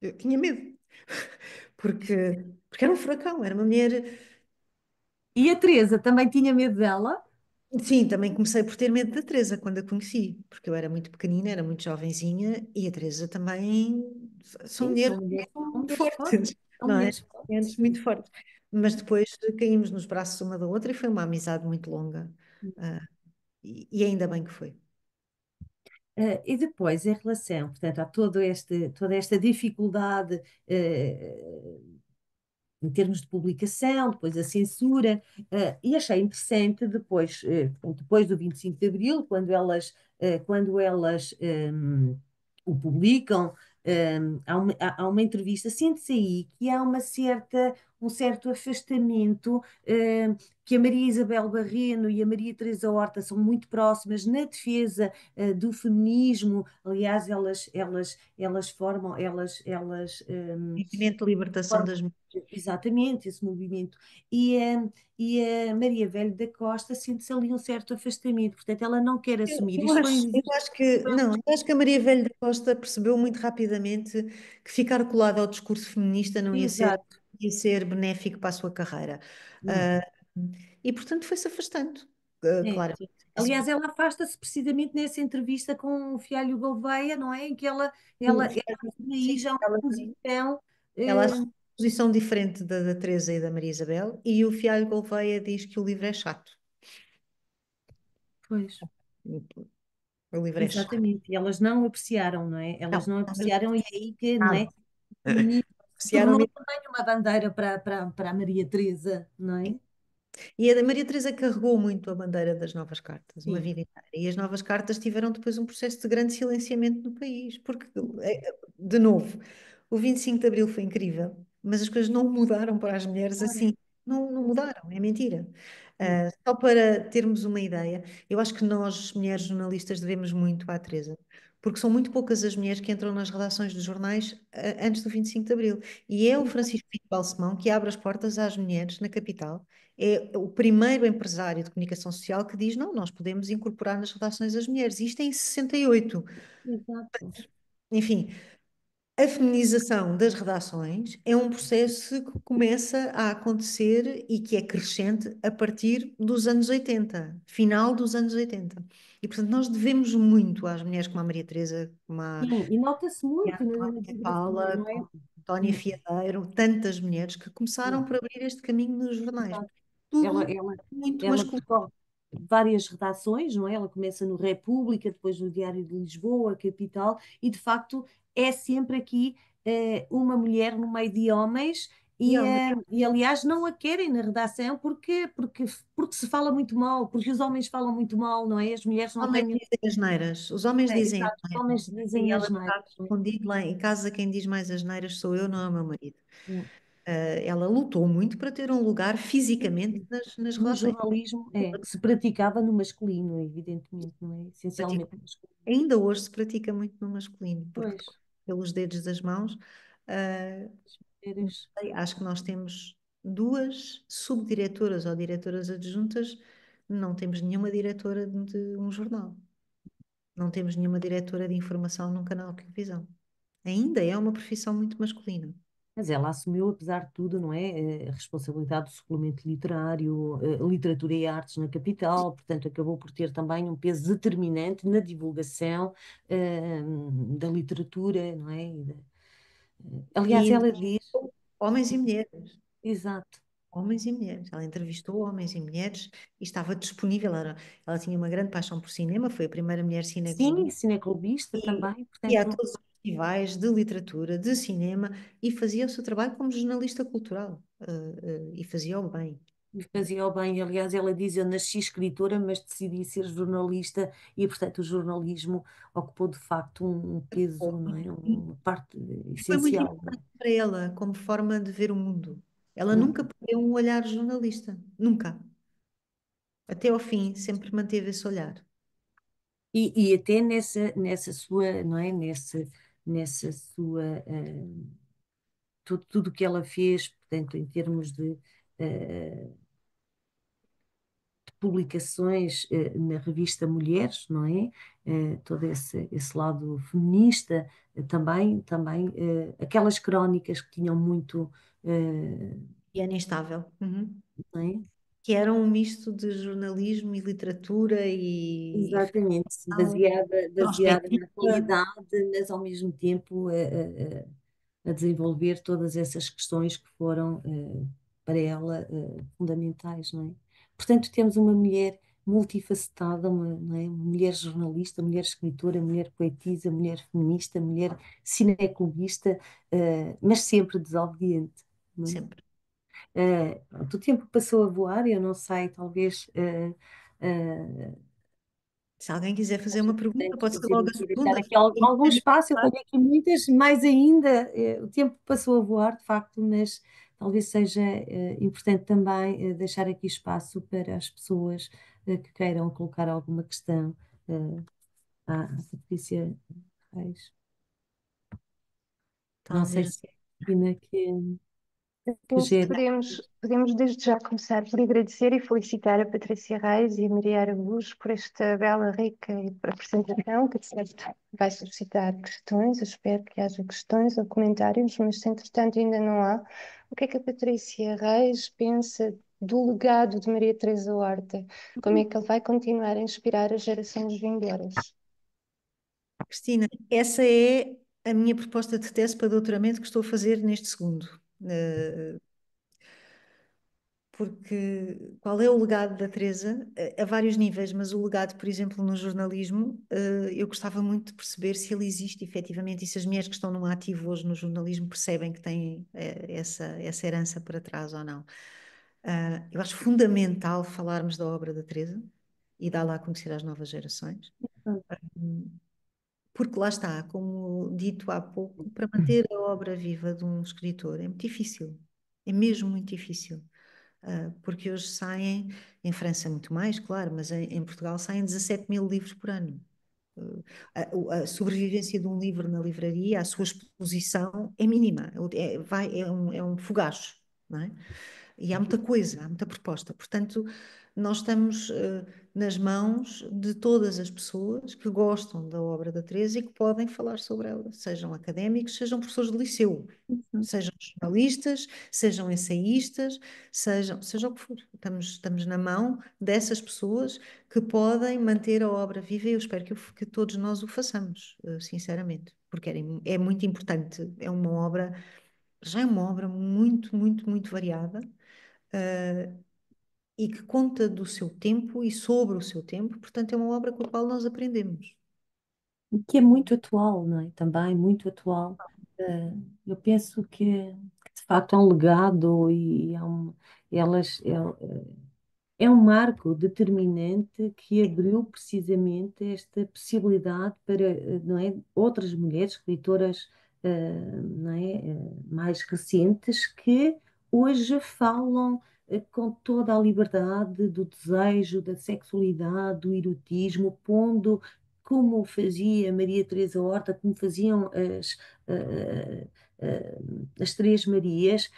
Eu tinha medo, porque era um furacão, era uma mulher. E a Teresa também tinha medo dela? Sim, também comecei por ter medo da Teresa quando a conheci, porque eu era muito pequenina, era muito jovenzinha e a Teresa também são Sim, mulheres são muito mulheres fortes. fortes, São não é? mulheres Mulheres fortes. muito fortes. Mas depois caímos nos braços uma da outra e foi uma amizade muito longa. Ah, e ainda bem que foi. E depois, em relação, portanto, a toda esta dificuldade, em termos de publicação, depois a censura, e achei interessante depois, portanto, depois do 25 de Abril, quando elas o publicam, há uma entrevista, sente-se aí que há uma certa, um certo afastamento, que a Maria Isabel Barreno e a Maria Teresa Horta são muito próximas na defesa do feminismo. Aliás, elas formam, Movimento de libertação formam das mulheres. exatamente esse movimento. E a Maria Velho da Costa sente-se ali um certo afastamento, portanto, ela não quer assumir. Eu Isto foi acho, eu acho que, não, eu acho que a Maria Velho da Costa percebeu muito rapidamente que ficar colada ao discurso feminista não exato. ia ser benéfico para a sua carreira. Não. Ah, e, portanto, foi-se afastando, É. claro. Aliás, ela afasta-se precisamente nessa entrevista com o Fialho Gouveia, não é? Em que ela assume aí Sim, já uma posição. ela eh, assume uma posição diferente da Teresa e da Maria Isabel, e o Fialho Gouveia diz que o livro é chato. pois, O livro é chato. exatamente. E elas não apreciaram, não é? Elas Não, não não me apreciaram, e é aí que, não é? nada. O feminismo se Apreciaram tornou mesmo. também uma bandeira para a Maria Teresa, não é? E a Maria Teresa carregou muito a bandeira das novas cartas, uma Sim. vida inteira. E as novas cartas tiveram depois um processo de grande silenciamento no país, porque, de novo, o 25 de Abril foi incrível, mas as coisas não mudaram para as mulheres Ora, assim. Não, não mudaram, é mentira. não. Só para termos uma ideia, eu acho que nós, mulheres jornalistas, devemos muito à Teresa, porque são muito poucas as mulheres que entram nas redações dos jornais, antes do 25 de Abril. E é o Francisco Pinto Balsemão que abre as portas às mulheres na capital, é o primeiro empresário de comunicação social que diz: não, nós podemos incorporar nas redações as mulheres. Isto é em 68. Exato. Enfim, a feminização das redações é um processo que começa a acontecer e que é crescente a partir dos anos 80, final dos anos 80. E, portanto, nós devemos muito às mulheres como a Maria Teresa, como a Sim, e nota-se muito na Antónia biografia, Paula, não é? como a Antónia Fiadeiro, tantas mulheres que começaram Sim. por abrir este caminho nos jornais. Exato. Ela, Tudo ela, muito ela masculino. percorre várias redações, não é? Ela começa no República, depois no Diário de Lisboa, Capital, e de facto é sempre aqui uma mulher no meio de homens. E E aliás não a querem na redação porque se fala muito mal, porque os homens falam muito mal, não é? As mulheres os não homens têm. dizem asneiras, os homens dizem Exato, os asneiras. homens dizem E ela as está neiras. escondido lá em casa, quem diz mais asneiras sou eu, não é o meu marido. Não Ela lutou muito para ter um lugar é? fisicamente nas No relações. jornalismo que se praticava no masculino, evidentemente, não é? Pratica- Essencialmente no masculino. Ainda hoje se pratica muito no masculino, porque Pois, pelos dedos das mãos, ah, as mulheres, acho que nós temos duas subdiretoras ou diretoras adjuntas, não temos nenhuma diretora de um jornal, não temos nenhuma diretora de informação num canal de televisão. Ainda é uma profissão muito masculina. mas ela assumiu, apesar de tudo, não é? A responsabilidade do suplemento literário, literatura e artes na capital, portanto, acabou por ter também um peso determinante na divulgação da literatura, não é? Aliás, E ela diz, homens e mulheres. exato, Homens e mulheres. Ela entrevistou homens e mulheres e estava disponível. Ela tinha uma grande paixão por cinema, foi a primeira mulher sim, cineclubista cineclubista e também, ia a portanto, todos os festivais de literatura, de cinema e fazia o seu trabalho como jornalista cultural e fazia-o bem. e fazia o bem. Aliás, ela diz: eu nasci escritora, mas decidi ser jornalista, e, portanto, o jornalismo ocupou de facto um peso, não é? Uma parte E foi muito essencial. importante para ela como forma de ver o mundo. Ela Não é? nunca perdeu um olhar jornalista, nunca. Até ao fim, sempre manteve esse olhar. E até nessa sua, não é? Nessa sua, tudo que ela fez, portanto, em termos de publicações na revista Mulheres, não é? Todo esse lado feminista, aquelas crónicas que tinham muito, E era instável. Uhum. não é? Que era um misto de jornalismo e literatura e Exatamente, ficção, baseada na perspectiva. atualidade, mas ao mesmo tempo a desenvolver todas essas questões que foram para ela fundamentais, não é? Portanto, temos uma mulher multifacetada, não é? Uma mulher jornalista, mulher escritora, mulher poetisa, mulher feminista, mulher cineclubista, mas sempre desobediente, não é? Sempre. O tempo passou a voar, eu não sei, talvez. Se alguém quiser fazer uma pergunta, Portanto, pode ser fazer logo a aqui, deixar segunda. aqui algum espaço. Eu tenho aqui muitas, mais ainda. O tempo passou a voar, de facto, mas talvez seja importante também deixar aqui espaço para as pessoas que queiram colocar alguma questão à Patrícia Reis. Não sei Talvez. se é a Cristina que Penso que gera. podemos desde já começar por agradecer e felicitar a Patrícia Reis e a Maria Araújo por esta bela, rica apresentação, que de certo vai suscitar questões. Eu espero que haja questões ou comentários, mas se entretanto ainda não há, o que é que a Patrícia Reis pensa do legado de Maria Teresa Horta? Como é que ele vai continuar a inspirar as gerações vindouras? Cristina, essa é a minha proposta de tese para doutoramento que estou a fazer neste segundo. Eh, Porque qual é o legado da Teresa? A vários níveis, mas o legado, por exemplo, no jornalismo, eu gostava muito de perceber se ele existe efetivamente e se as mulheres que estão no ativo hoje no jornalismo percebem que têm essa herança para trás ou não. Eu acho fundamental falarmos da obra da Teresa e dá-la a conhecer às novas gerações. Porque lá está, como dito há pouco, para manter a obra viva de um escritor é muito difícil, é mesmo muito difícil. Porque hoje saem, em França muito mais, claro, mas em Portugal saem 17 mil livros por ano. A sobrevivência de um livro na livraria, a sua exposição é mínima, é um fogacho, não é? E há muita coisa, há muita proposta. Portanto, nós estamos nas mãos de todas as pessoas que gostam da obra da Teresa e que podem falar sobre ela, sejam académicos, sejam professores de liceu, sejam jornalistas, sejam ensaístas, seja o que for. Estamos na mão dessas pessoas que podem manter a obra viva e eu espero que todos nós o façamos, sinceramente, porque é muito importante. Já é uma obra muito, muito, muito variada, e que conta do seu tempo e sobre o seu tempo, portanto, é uma obra com a qual nós aprendemos. Que é muito atual, não é? Também muito atual. Eu penso que, de facto é um legado e elas, é um marco determinante que abriu precisamente esta possibilidade para, não é, outras mulheres escritoras, não é, mais recentes que hoje falam com toda a liberdade do desejo, da sexualidade, do erotismo, pondo como fazia Maria Teresa Horta, como faziam eh, as Três Marias,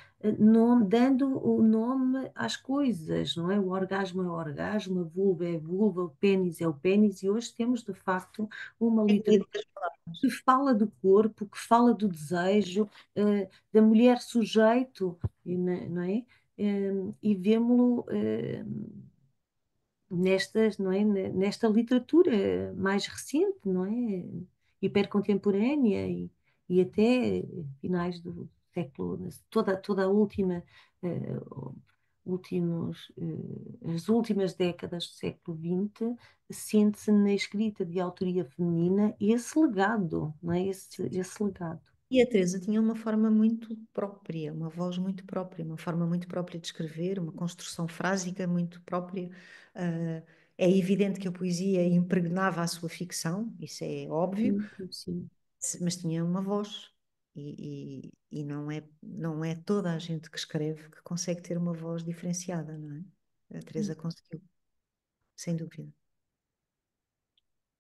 dando o nome às coisas, não é? O orgasmo é o orgasmo, a vulva é a vulva, o pênis é o pênis, e hoje temos de facto uma literatura que fala do corpo, que fala do desejo, da mulher sujeito, não é? E vemos-lo não é? Nesta literatura mais recente, não é? Hipercontemporânea e até finais do século, toda a última, eh, as últimas décadas do século XX, sente-se na escrita de autoria feminina esse legado, não é? Esse legado. E a Teresa tinha uma forma muito própria, uma voz muito própria, uma forma muito própria de escrever, uma construção frásica muito própria. Ah, é evidente que a poesia impregnava a sua ficção, isso é óbvio, Sim. mas tinha uma voz. E não é toda a gente que escreve que consegue ter uma voz diferenciada, não é? A Teresa conseguiu, sem dúvida.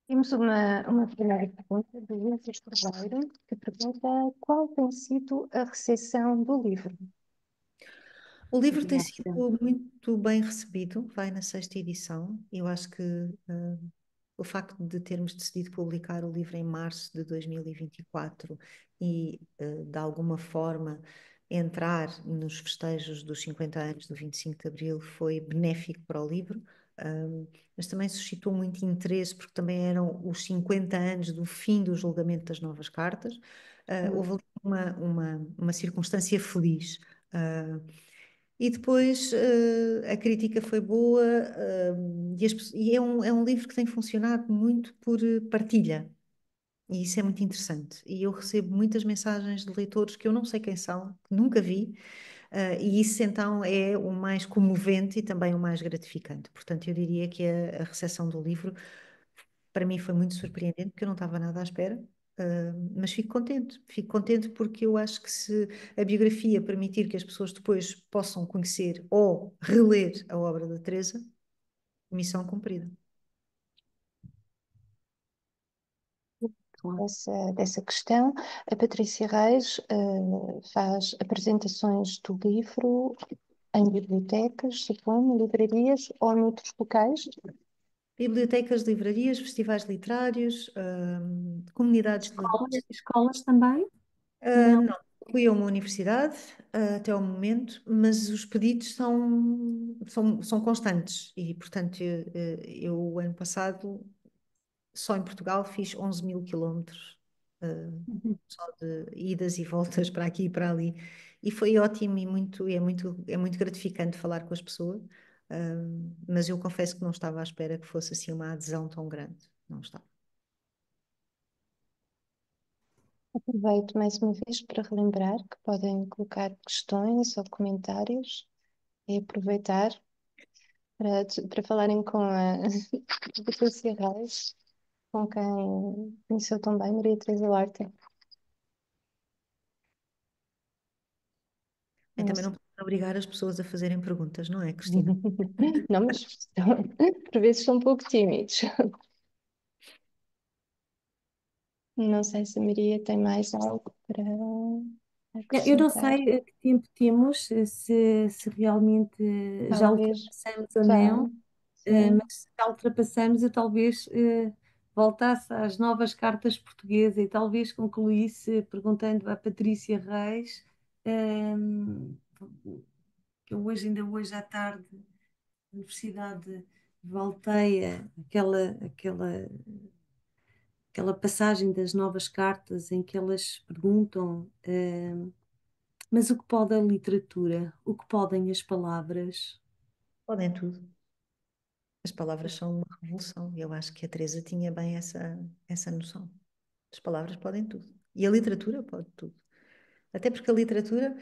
Temos uma primeira pergunta do Luís Cordeiro, que pergunta qual tem sido a recepção do livro. O livro tem Reação. sido muito bem recebido, vai na sexta edição. Eu acho que o facto de termos decidido publicar o livro em março de 2024 e, de alguma forma, entrar nos festejos dos 50 anos do 25 de Abril foi benéfico para o livro, mas também suscitou muito interesse porque também eram os 50 anos do fim do julgamento das novas cartas. Houve ali uma circunstância feliz. E depois a crítica foi boa, e é um livro que tem funcionado muito por partilha, e isso é muito interessante. E eu recebo muitas mensagens de leitores que eu não sei quem são, que nunca vi, e isso então é o mais comovente e também o mais gratificante. Portanto, eu diria que a recepção do livro para mim foi muito surpreendente, porque eu não estava nada à espera. Mas fico contente porque eu acho que se a biografia permitir que as pessoas depois possam conhecer ou reler a obra da Teresa, missão cumprida. Claro. Dessa questão. A Patrícia Reis faz apresentações do livro em bibliotecas, suponho, livrarias ou noutros locais. Bibliotecas, livrarias, festivais literários, comunidades de Escolas, leitura. escolas também? Não. Não, fui a uma universidade, até ao momento, mas os pedidos são constantes e, portanto, eu ano passado, só em Portugal, fiz 11 mil quilómetros, Uhum. só de idas e voltas para aqui e para ali. E foi ótimo é muito gratificante falar com as pessoas, mas eu confesso que não estava à espera que fosse assim uma adesão tão grande. Não estava. Aproveito mais uma vez para relembrar que podem colocar questões ou comentários e aproveitar para falarem com a Patrícia Reis, com quem conheceu também Maria Teresa Horta. E Não também não sei. podemos obrigar as pessoas a fazerem perguntas, não é, Cristina? Não, mas por vezes são um pouco tímidos. Não sei se a Maria tem mais algo para Eu não acrescentar. sei a que tempo temos, se realmente já Talvez ultrapassamos ou já, não, sim. mas se já ultrapassamos, eu talvez voltasse às novas cartas portuguesas e talvez concluísse perguntando à Patrícia Reis, ehm, que eu ainda hoje à tarde, na universidade, voltei a aquela passagem das novas cartas em que elas perguntam. Mas o que pode a literatura? O que podem as palavras? Podem tudo. As palavras são uma revolução. E eu acho que a Teresa tinha bem essa noção. As palavras podem tudo. E a literatura pode tudo. Até porque a literatura,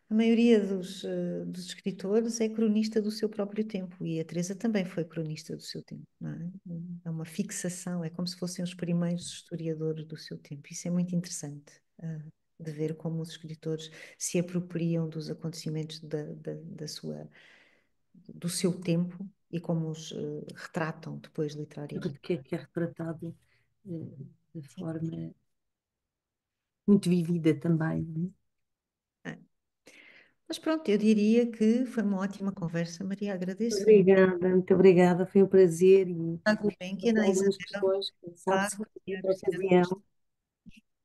a maioria dos escritores é cronista do seu próprio tempo. E a Teresa também foi cronista do seu tempo, não é? É uma fixação, é como se fossem os primeiros historiadores do seu tempo. Isso é muito interessante, de ver como os escritores se apropriam dos acontecimentos do seu tempo e como os retratam depois literariamente. Que é retratado de Sim. forma muito vivida também, não é? É. Mas pronto, eu diria que foi uma ótima conversa, Maria, agradeço Obrigada, muito obrigada, foi um prazer e à Gulbenkian, com à algumas Isabel, questões, quem sabe se Pago e à outra Cristina. ocasião,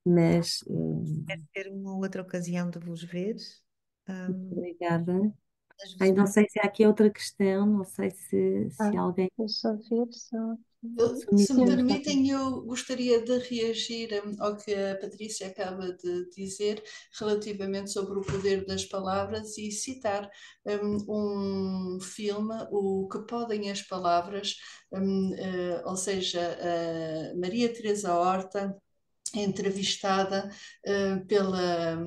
mas Espero ter uma outra ocasião de vos ver. muito Ahm, obrigada. às Ai, vezes não sei se há aqui outra questão, não sei se Ah, alguém, deixa eu ver só. se o Se me microfone está. permitem, eu gostaria de reagir ao que a Patrícia acaba de dizer relativamente sobre o poder das palavras e citar um filme, O que Podem as Palavras, ou seja, a Maria Teresa Horta entrevistada pela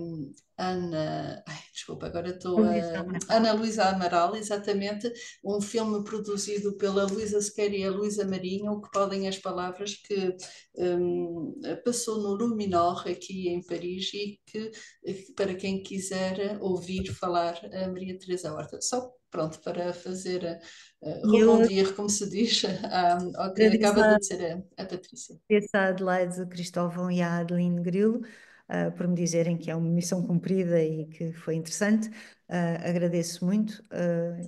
Ana, ai, desculpa, agora estou a Ana Luísa Amaral, exatamente, um filme produzido pela Luísa Sequeira e a Luísa Marinho, o que podem as palavras, que passou no Luminor aqui em Paris e que para quem quiser ouvir falar a Maria Teresa Horta. Só pronto, para fazer E eu rebondir, como se diz, ao que agradeço acaba de dizer a Patrícia. agradeço à Adelaide Cristóvão e à Adeline Grilo, por me dizerem que é uma missão cumprida e que foi interessante. Agradeço muito,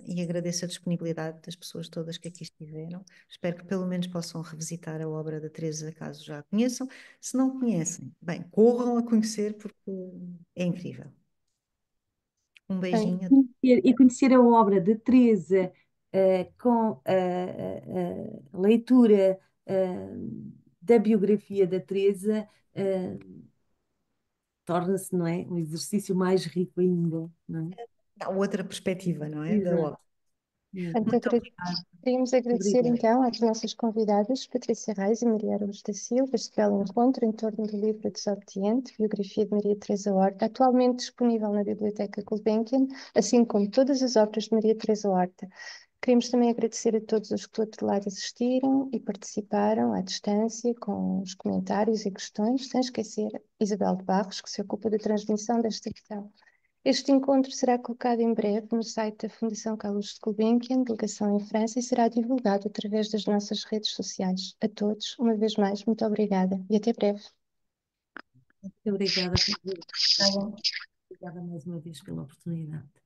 e agradeço a disponibilidade das pessoas todas que aqui estiveram. Espero que pelo menos possam revisitar a obra da Teresa, caso já a conheçam. Se não conhecem, bem, corram a conhecer porque é incrível. Um Bem, beijinho. Conhecer a obra de Teresa com a leitura da biografia da Teresa torna-se, não é, um exercício mais rico ainda, não é? Dá outra perspectiva, não é? Da Exato. obra. portanto, Muito obrigada. queríamos agradecer Obrigada. então às nossas convidadas, Patrícia Reis e Maria Araújo da Silva, este belo encontro em torno do livro Desobediente, biografia de Maria Teresa Horta, atualmente disponível na Biblioteca Gulbenkian, assim como todas as obras de Maria Teresa Horta. Queremos também agradecer a todos os que do outro lado assistiram e participaram à distância com os comentários e questões, sem esquecer Isabel de Barros, que se ocupa da transmissão desta questão. Este encontro será colocado em breve no site da Fundação Carlos de Gulbenkian, delegação em França, e será divulgado através das nossas redes sociais. A todos, uma vez mais, muito obrigada e até breve. Muito obrigada, Tá bom. obrigada mais uma vez pela oportunidade.